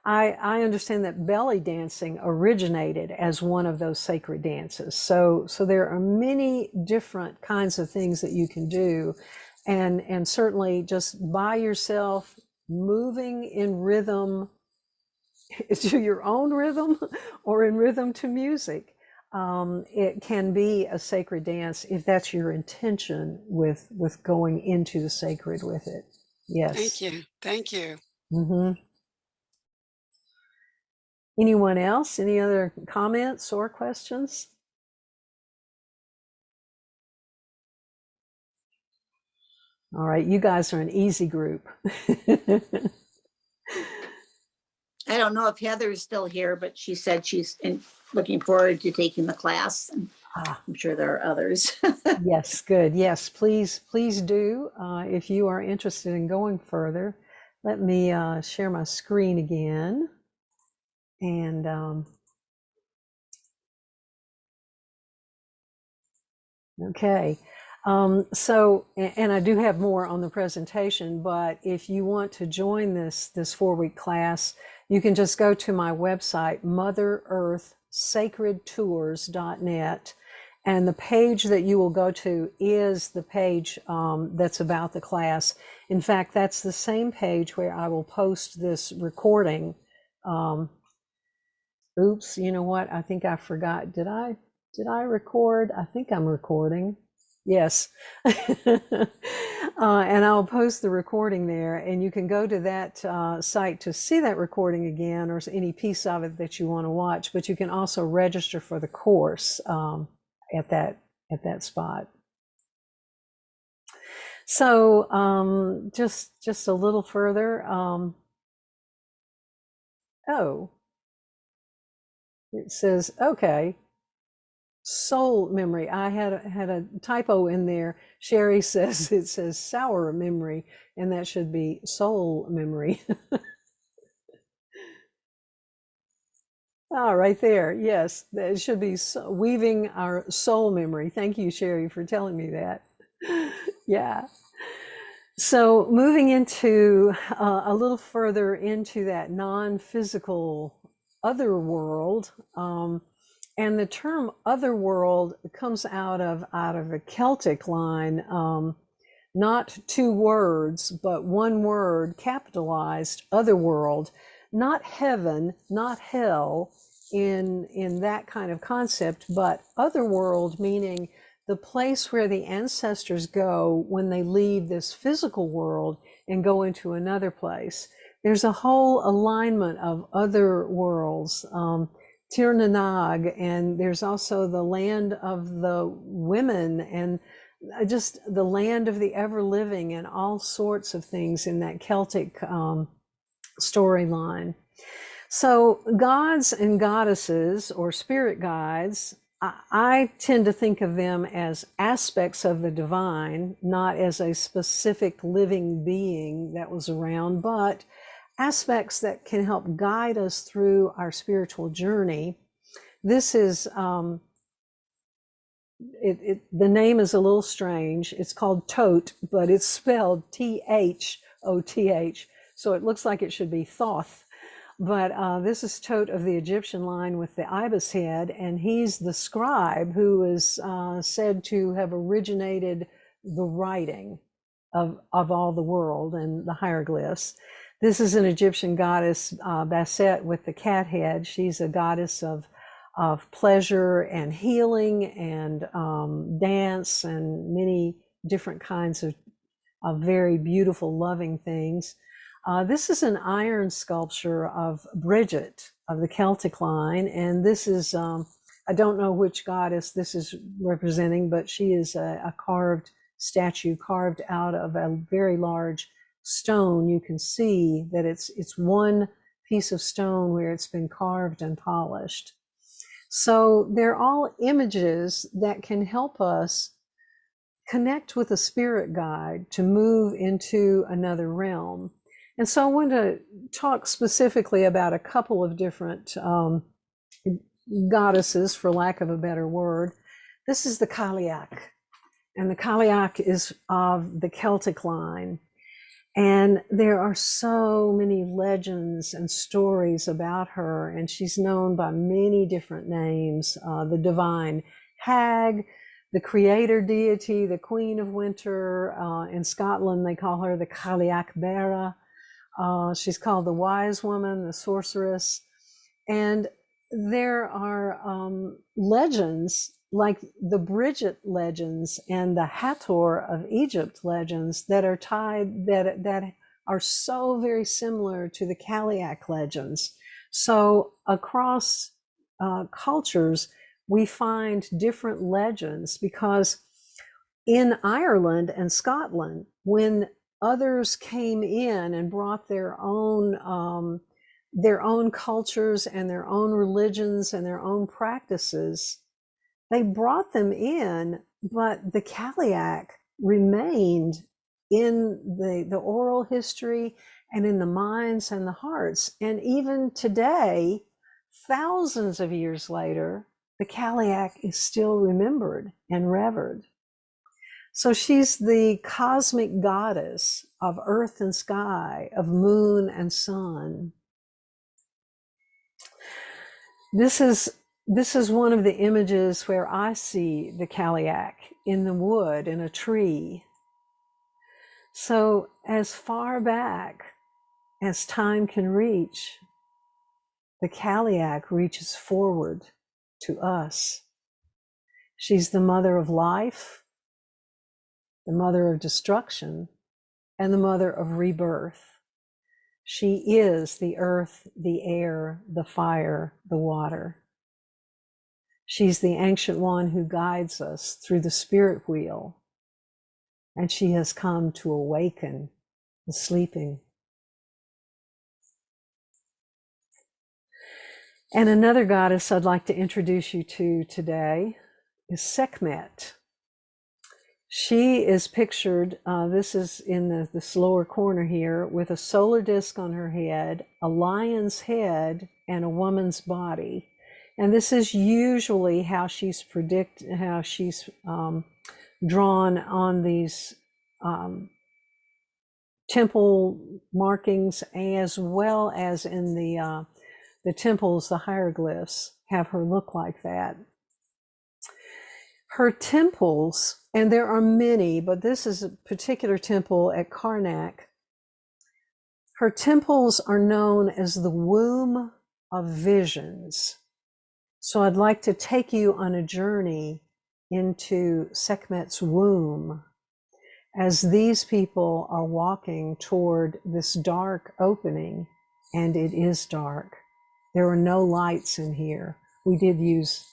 I understand that belly dancing originated as one of those sacred dances. So there are many different kinds of things that you can do, and certainly just by yourself, moving in rhythm to your own rhythm or in rhythm to music. It can be a sacred dance if that's your intention with going into the sacred with it. Yes. Thank you. Thank you. Mm-hmm. Anyone else? Any other comments or questions? All right, you guys are an easy group. I don't know if Heather's still here, but she said she's looking forward to taking the class. And I'm sure there are others. Yes, good. Yes, please do. If you are interested in going further, let me share my screen again. And okay. So, and I do have more on the presentation, but if you want to join this 4-week class, you can just go to my website, motherearthsacredtours.net. And the page that you will go to is the page that's about the class. In fact, that's the same page where I will post this recording. Oops, you know what? I think I forgot. Did I record? I think I'm recording. Yes. And I'll post the recording there, and you can go to that site to see that recording again, or any piece of it that you want to watch. But you can also register for the course at that spot. So just a little further. Oh, it says, okay, soul memory. I had a typo in there. Sherry says it says sour memory, and that should be soul memory. Oh, right there. Yes, it should be weaving our soul memory. Thank you, Sherry, for telling me that. Yeah. So moving into a little further into that non-physical other world, and the term other world comes out of a Celtic line, not two words, but one word capitalized, other world, not heaven, not hell in that kind of concept, but other world meaning the place where the ancestors go when they leave this physical world and go into another place. There's a whole alignment of other worlds, Tir na Nog, and there's also the land of the women, and just the land of the ever living, and all sorts of things in that Celtic storyline. So gods and goddesses, or spirit guides, I tend to think of them as aspects of the divine, not as a specific living being that was around, but aspects that can help guide us through our spiritual journey. This is, the name is a little strange. It's called Thoth, but it's spelled Thoth. So it looks like it should be Thoth. But this is Tote of the Egyptian line with the ibis head, and he's the scribe who is said to have originated the writing of all the world and the hieroglyphs. This is an Egyptian goddess, Bastet, with the cat head. She's a goddess of pleasure and healing and dance and many different kinds of very beautiful, loving things. This is an iron sculpture of Bridget of the Celtic line, and this is, I don't know which goddess this is representing, but she is a carved statue carved out of a very large stone. You can see that it's one piece of stone where it's been carved and polished. So they're all images that can help us connect with a spirit guide to move into another realm. And so I want to talk specifically about a couple of different goddesses, for lack of a better word. This is the Caliac, and the Caliac is of the Celtic line. And there are so many legends and stories about her, and she's known by many different names. The divine hag, the creator deity, the queen of winter. In Scotland, they call her the Caliac Bera. She's called the wise woman, the sorceress. And there are legends like the Bridget legends and the Hathor of Egypt legends that are tied, that are so very similar to the Caliac legends. So across cultures, we find different legends, because in Ireland and Scotland, when others came in and brought their own cultures and their own religions and their own practices, they brought them in, but the Caliac remained in the oral history and in the minds and the hearts. And even today, thousands of years later, the Caliac is still remembered and revered. So she's the cosmic goddess of earth and sky, of moon and sun. This is one of the images where I see the Caliac in the wood, in a tree. So as far back as time can reach, the Caliac reaches forward to us. She's the mother of life, the mother of destruction, and the mother of rebirth. She is the earth, the air, the fire, the water. She's the ancient one who guides us through the spirit wheel, and she has come to awaken the sleeping. And another goddess I'd like to introduce you to today is Sekhmet. She is pictured, this is in this lower corner here, with a solar disk on her head, a lion's head, and a woman's body. And this is usually how she's drawn on these temple markings, as well as in the temples. The hieroglyphs have her look like that. Her temples, and there are many, but this is a particular temple at Karnak. Her temples are known as the womb of visions. So I'd like to take you on a journey into Sekhmet's womb as these people are walking toward this dark opening, and it is dark. There are no lights in here. We did use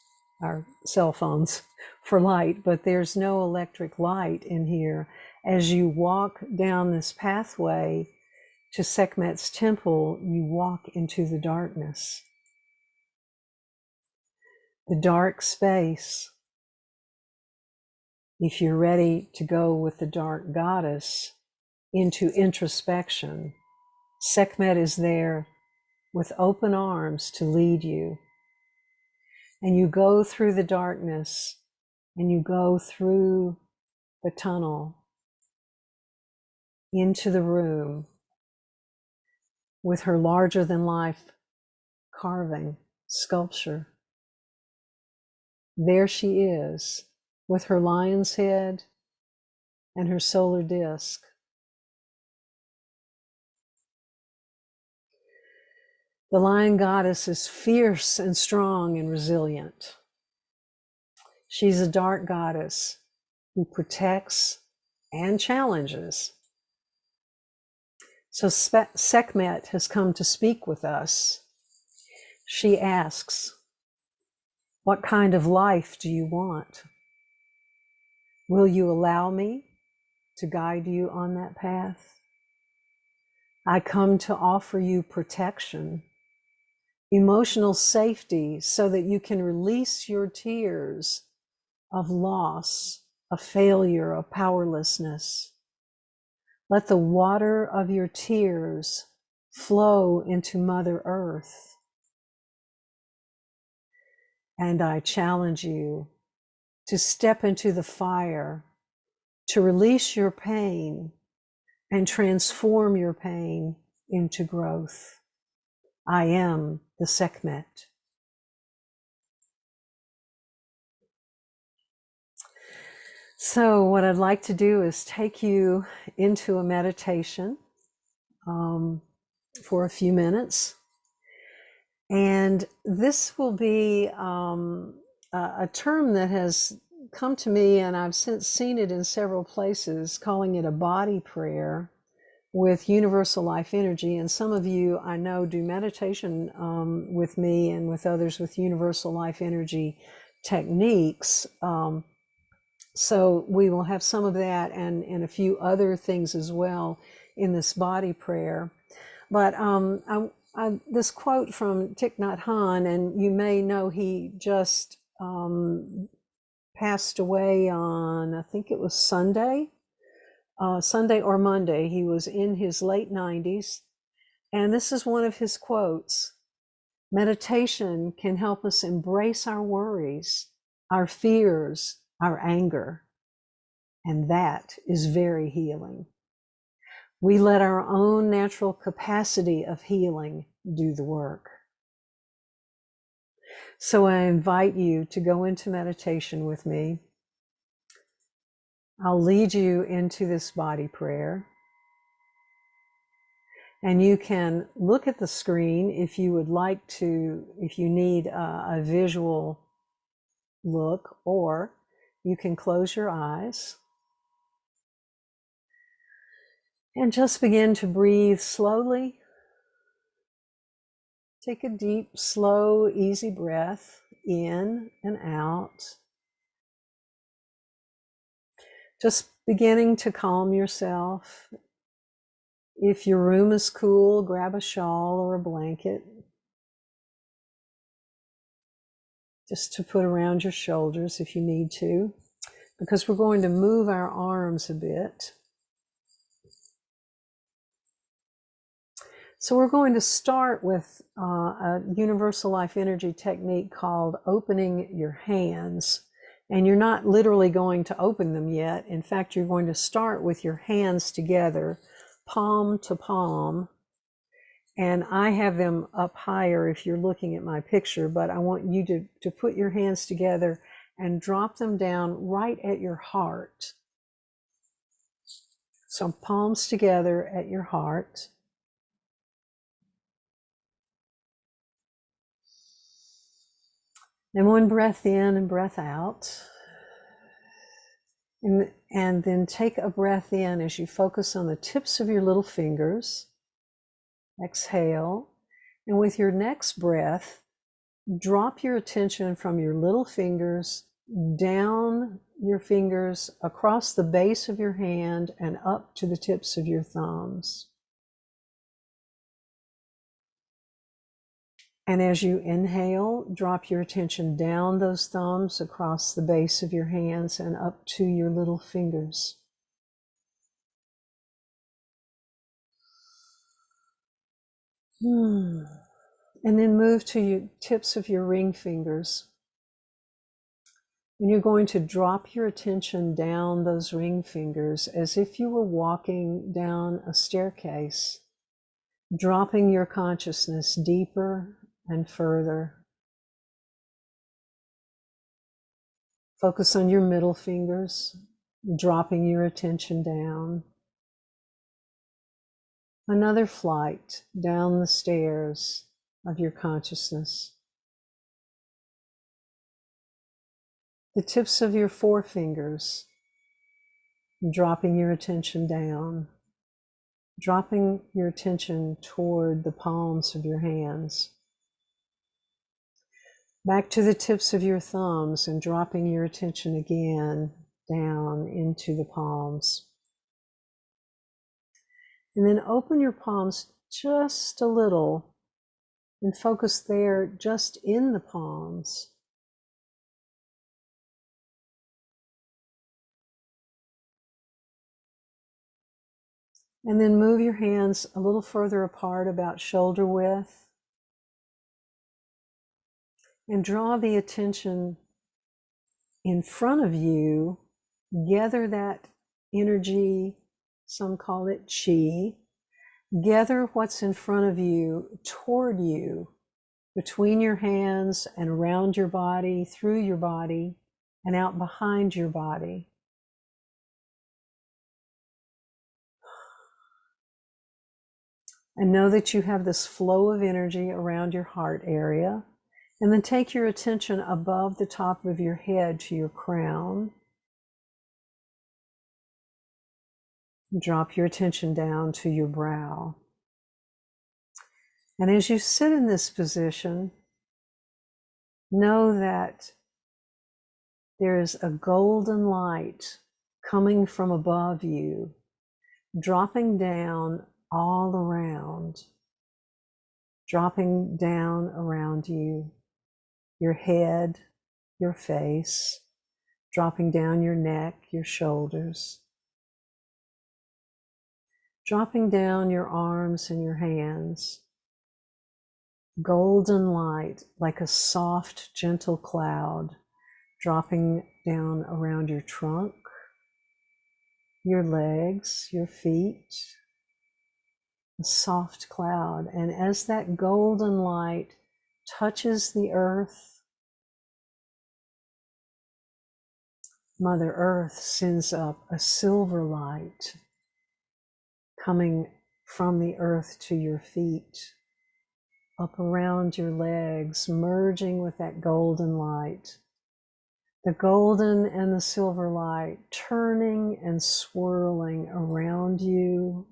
our cell phones for light, but there's no electric light in here. As you walk down this pathway to Sekhmet's temple, you walk into the darkness. The dark space. If you're ready to go with the dark goddess into introspection, Sekhmet is there with open arms to lead you. And you go through the darkness, and you go through the tunnel into the room with her larger than life carving, sculpture. There she is, with her lion's head and her solar disk. The lion goddess is fierce and strong and resilient. She's a dark goddess who protects and challenges. So Sekhmet has come to speak with us. She asks, what kind of life do you want? Will you allow me to guide you on that path? I come to offer you protection, emotional safety, so that you can release your tears of loss, of failure, of powerlessness. Let the water of your tears flow into Mother Earth. And I challenge you to step into the fire, to release your pain and transform your pain into growth. I am the Sekhmet. So what I'd like to do is take you into a meditation for a few minutes. And this will be a term that has come to me, and I've since seen it in several places, calling it a body prayer with universal life energy. And some of you I know do meditation with me and with others with universal life energy techniques. So we will have some of that and a few other things as well in this body prayer. But this quote from Thich Nhat Hanh, and you may know he just passed away on, I think it was Sunday or Monday. He was in his late 90s. And this is one of his quotes: meditation can help us embrace our worries, our fears, our anger. And that is very healing. We let our own natural capacity of healing do the work. So I invite you to go into meditation with me. I'll lead you into this body prayer. And you can look at the screen if you would like to, if you need a visual look, or you can close your eyes and just begin to breathe slowly. Take a deep, slow, easy breath in and out. Just beginning to calm yourself. If your room is cool, grab a shawl or a blanket just to put around your shoulders if you need to, because we're going to move our arms a bit. So we're going to start with a universal life energy technique called opening your hands. And you're not literally going to open them yet. In fact, you're going to start with your hands together, palm to palm. And I have them up higher if you're looking at my picture, but I want you to put your hands together and drop them down right at your heart. So palms together at your heart. And one breath in and breath out. And then take a breath in as you focus on the tips of your little fingers. Exhale. And with your next breath, drop your attention from your little fingers down your fingers across the base of your hand and up to the tips of your thumbs. And as you inhale, drop your attention down those thumbs across the base of your hands and up to your little fingers. And then move to your tips of your ring fingers. And you're going to drop your attention down those ring fingers as if you were walking down a staircase, dropping your consciousness deeper and further. Focus on your middle fingers, dropping your attention down. Another flight down the stairs of your consciousness. The tips of your forefingers, dropping your attention down, dropping your attention toward the palms of your hands. Back to the tips of your thumbs and dropping your attention again down into the palms. And then open your palms just a little and focus there just in the palms. And then move your hands a little further apart, about shoulder width. And draw the attention in front of you. Gather that energy, some call it chi. Gather what's in front of you toward you, between your hands and around your body, through your body, and out behind your body. And know that you have this flow of energy around your heart area. And then take your attention above the top of your head to your crown. Drop your attention down to your brow. And as you sit in this position, know that there is a golden light coming from above you, dropping down all around, dropping down around you, your head, your face, dropping down your neck, your shoulders, dropping down your arms and your hands. Golden light, like a soft, gentle cloud, dropping down around your trunk, your legs, your feet. A soft cloud. And as that golden light touches the earth, Mother Earth sends up a silver light coming from the earth to your feet, up around your legs, merging with that golden light. The golden and the silver light turning and swirling around you,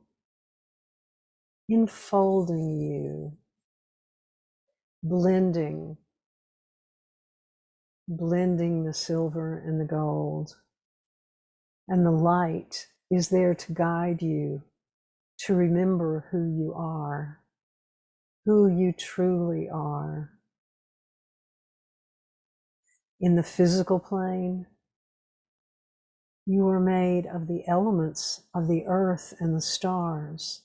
enfolding you, blending the silver and the gold. And the light is there to guide you, to remember who you are, who you truly are. In the physical plane, you are made of the elements of the earth and the stars.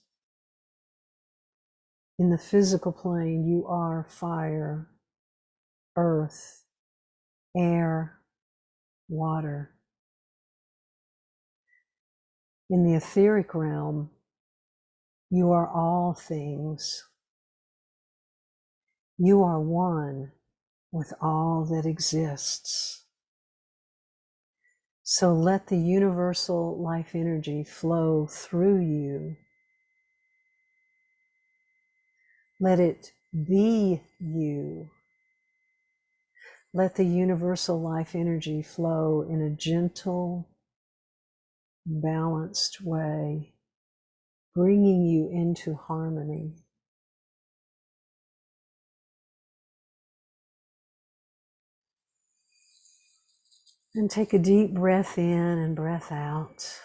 In the physical plane, you are fire, earth, air, water. In the etheric realm, you are all things. You are one with all that exists. So let the universal life energy flow through you. Let it be you. Let the universal life energy flow in a gentle, balanced way, bringing you into harmony. And take a deep breath in and breath out.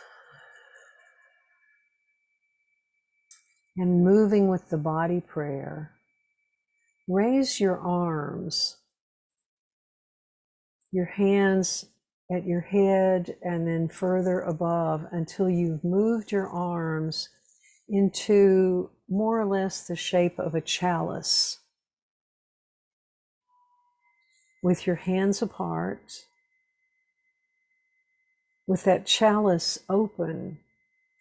And moving with the body prayer, raise your arms, your hands at your head and then further above until you've moved your arms into more or less the shape of a chalice. With your hands apart, with that chalice open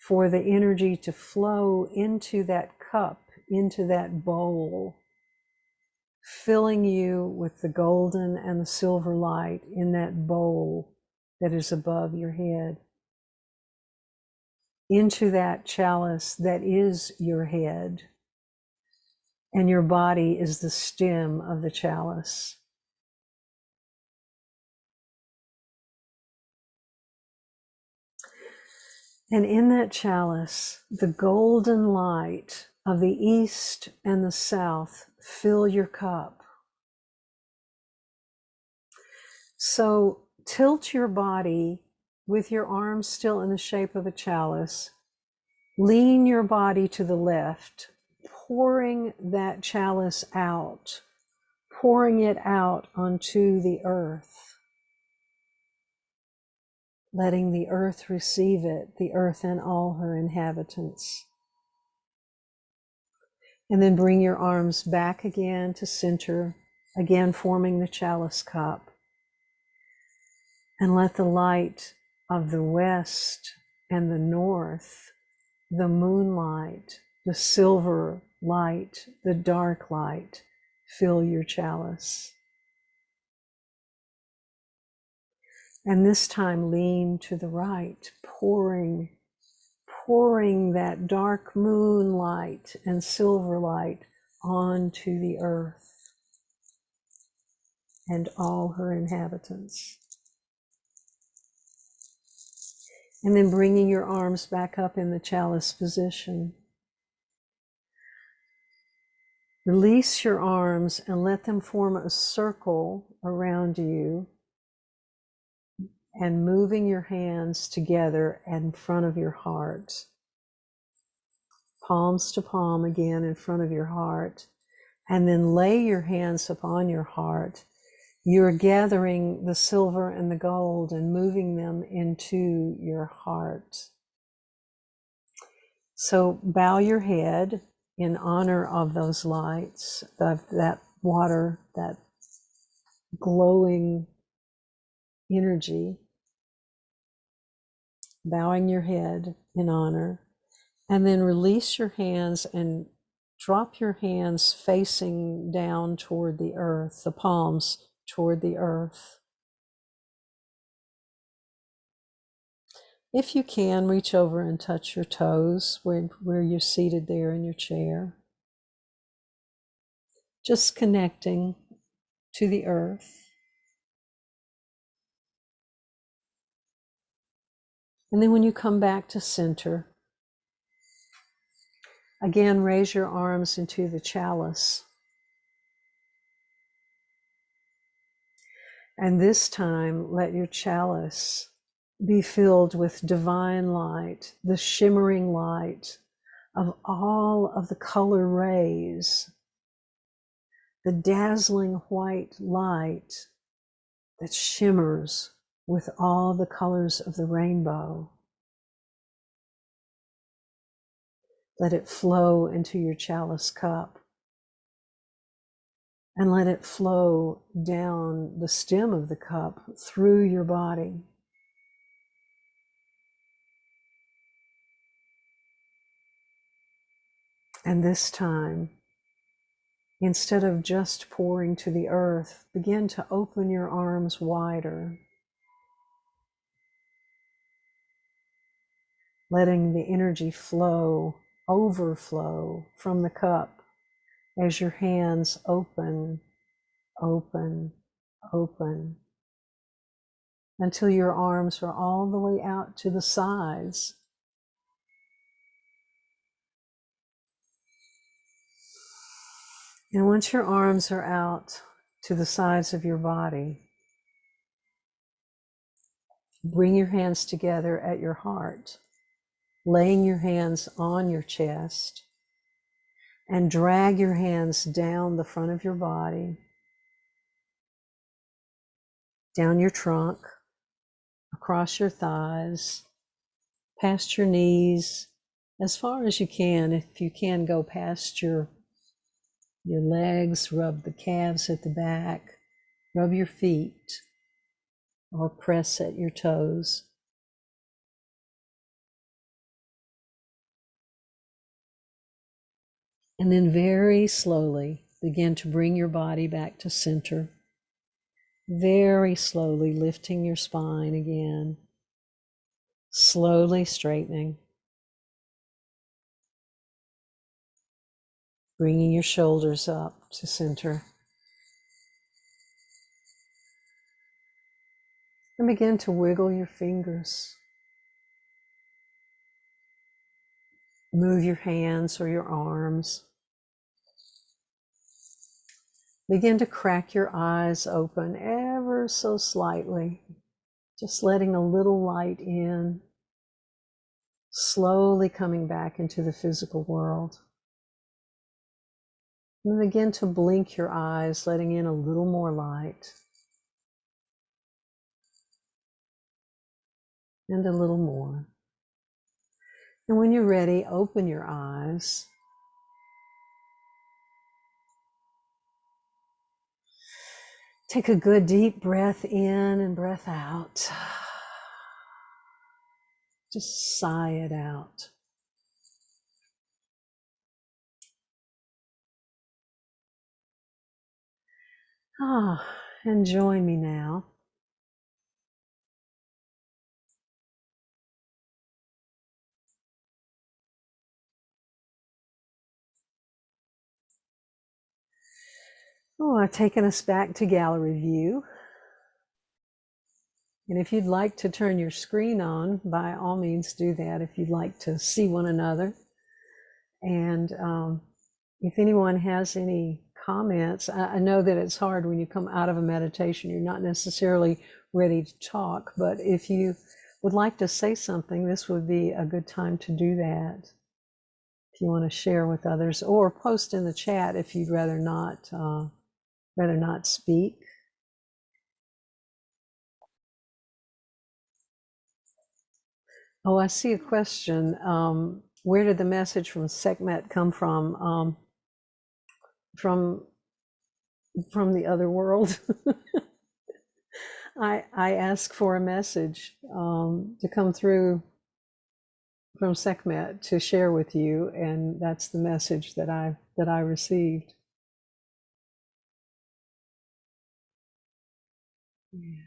for the energy to flow into that cup, into that bowl, filling you with the golden and the silver light in that bowl that is above your head, into that chalice that is your head, and your body is the stem of the chalice. And in that chalice, the golden light of the east and the south fill your cup. So tilt your body with your arms still in the shape of a chalice. Lean your body to the left, pouring that chalice out, pouring it out onto the earth, letting the earth receive it, the earth and all her inhabitants. And then bring your arms back again to center, again forming the chalice cup. And let the light of the west and the north, the moonlight, the silver light, the dark light, fill your chalice. And this time lean to the right, pouring that dark moonlight and silver light onto the earth and all her inhabitants. And then bringing your arms back up in the chalice position. Release your arms and let them form a circle around you, and moving your hands together in front of your heart. Palms to palm again in front of your heart. And then lay your hands upon your heart. You're gathering the silver and the gold and moving them into your heart. So bow your head in honor of those lights, of that water, that glowing energy. Bowing your head in honor. And then release your hands and drop your hands facing down toward the earth, the palms toward the earth. If you can, reach over and touch your toes where you're seated there in your chair. Just connecting to the earth. And then when you come back to center, again, raise your arms into the chalice. And this time, let your chalice be filled with divine light, the shimmering light of all of the color rays, the dazzling white light that shimmers with all the colors of the rainbow. Let it flow into your chalice cup, and let it flow down the stem of the cup through your body. And this time, instead of just pouring to the earth, begin to open your arms wider, letting the energy flow, overflow from the cup as your hands open, open, open, until your arms are all the way out to the sides. And once your arms are out to the sides of your body, bring your hands together at your heart, laying your hands on your chest, and drag your hands down the front of your body, down your trunk, across your thighs, past your knees, as far as you can. If you can, go past your legs, rub the calves at the back, rub your feet, or press at your toes. And then very slowly, begin to bring your body back to center. Very slowly lifting your spine again. Slowly straightening. Bringing your shoulders up to center. And begin to wiggle your fingers. Move your hands or your arms. Begin to crack your eyes open ever so slightly, just letting a little light in, slowly coming back into the physical world. And begin to blink your eyes, letting in a little more light. And a little more. And when you're ready, open your eyes. Take a good deep breath in and breath out. Just sigh it out. And join me now. I've taken us back to gallery view. And if you'd like to turn your screen on, by all means do that if you'd like to see one another. And if anyone has any comments, I know that it's hard when you come out of a meditation, you're not necessarily ready to talk, but if you would like to say something, this would be a good time to do that. If you want to share with others, or post in the chat if you'd rather not speak. Oh, I see a question. Where did the message from Sekhmet come from? From the other world. I asked for a message to come through from Sekhmet to share with you, and that's the message that I received. Yeah.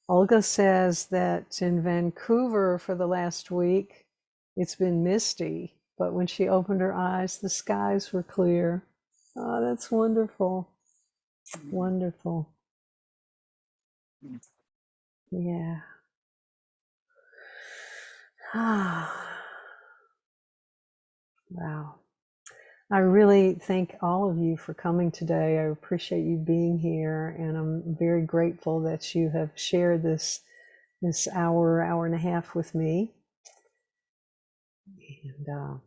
Olga says that in Vancouver for the last week, it's been misty, but when she opened her eyes, the skies were clear. Oh, that's wonderful. Wonderful. Yeah. Wow. I really thank all of you for coming today. I appreciate you being here, and I'm very grateful that you have shared this hour and a half with me. And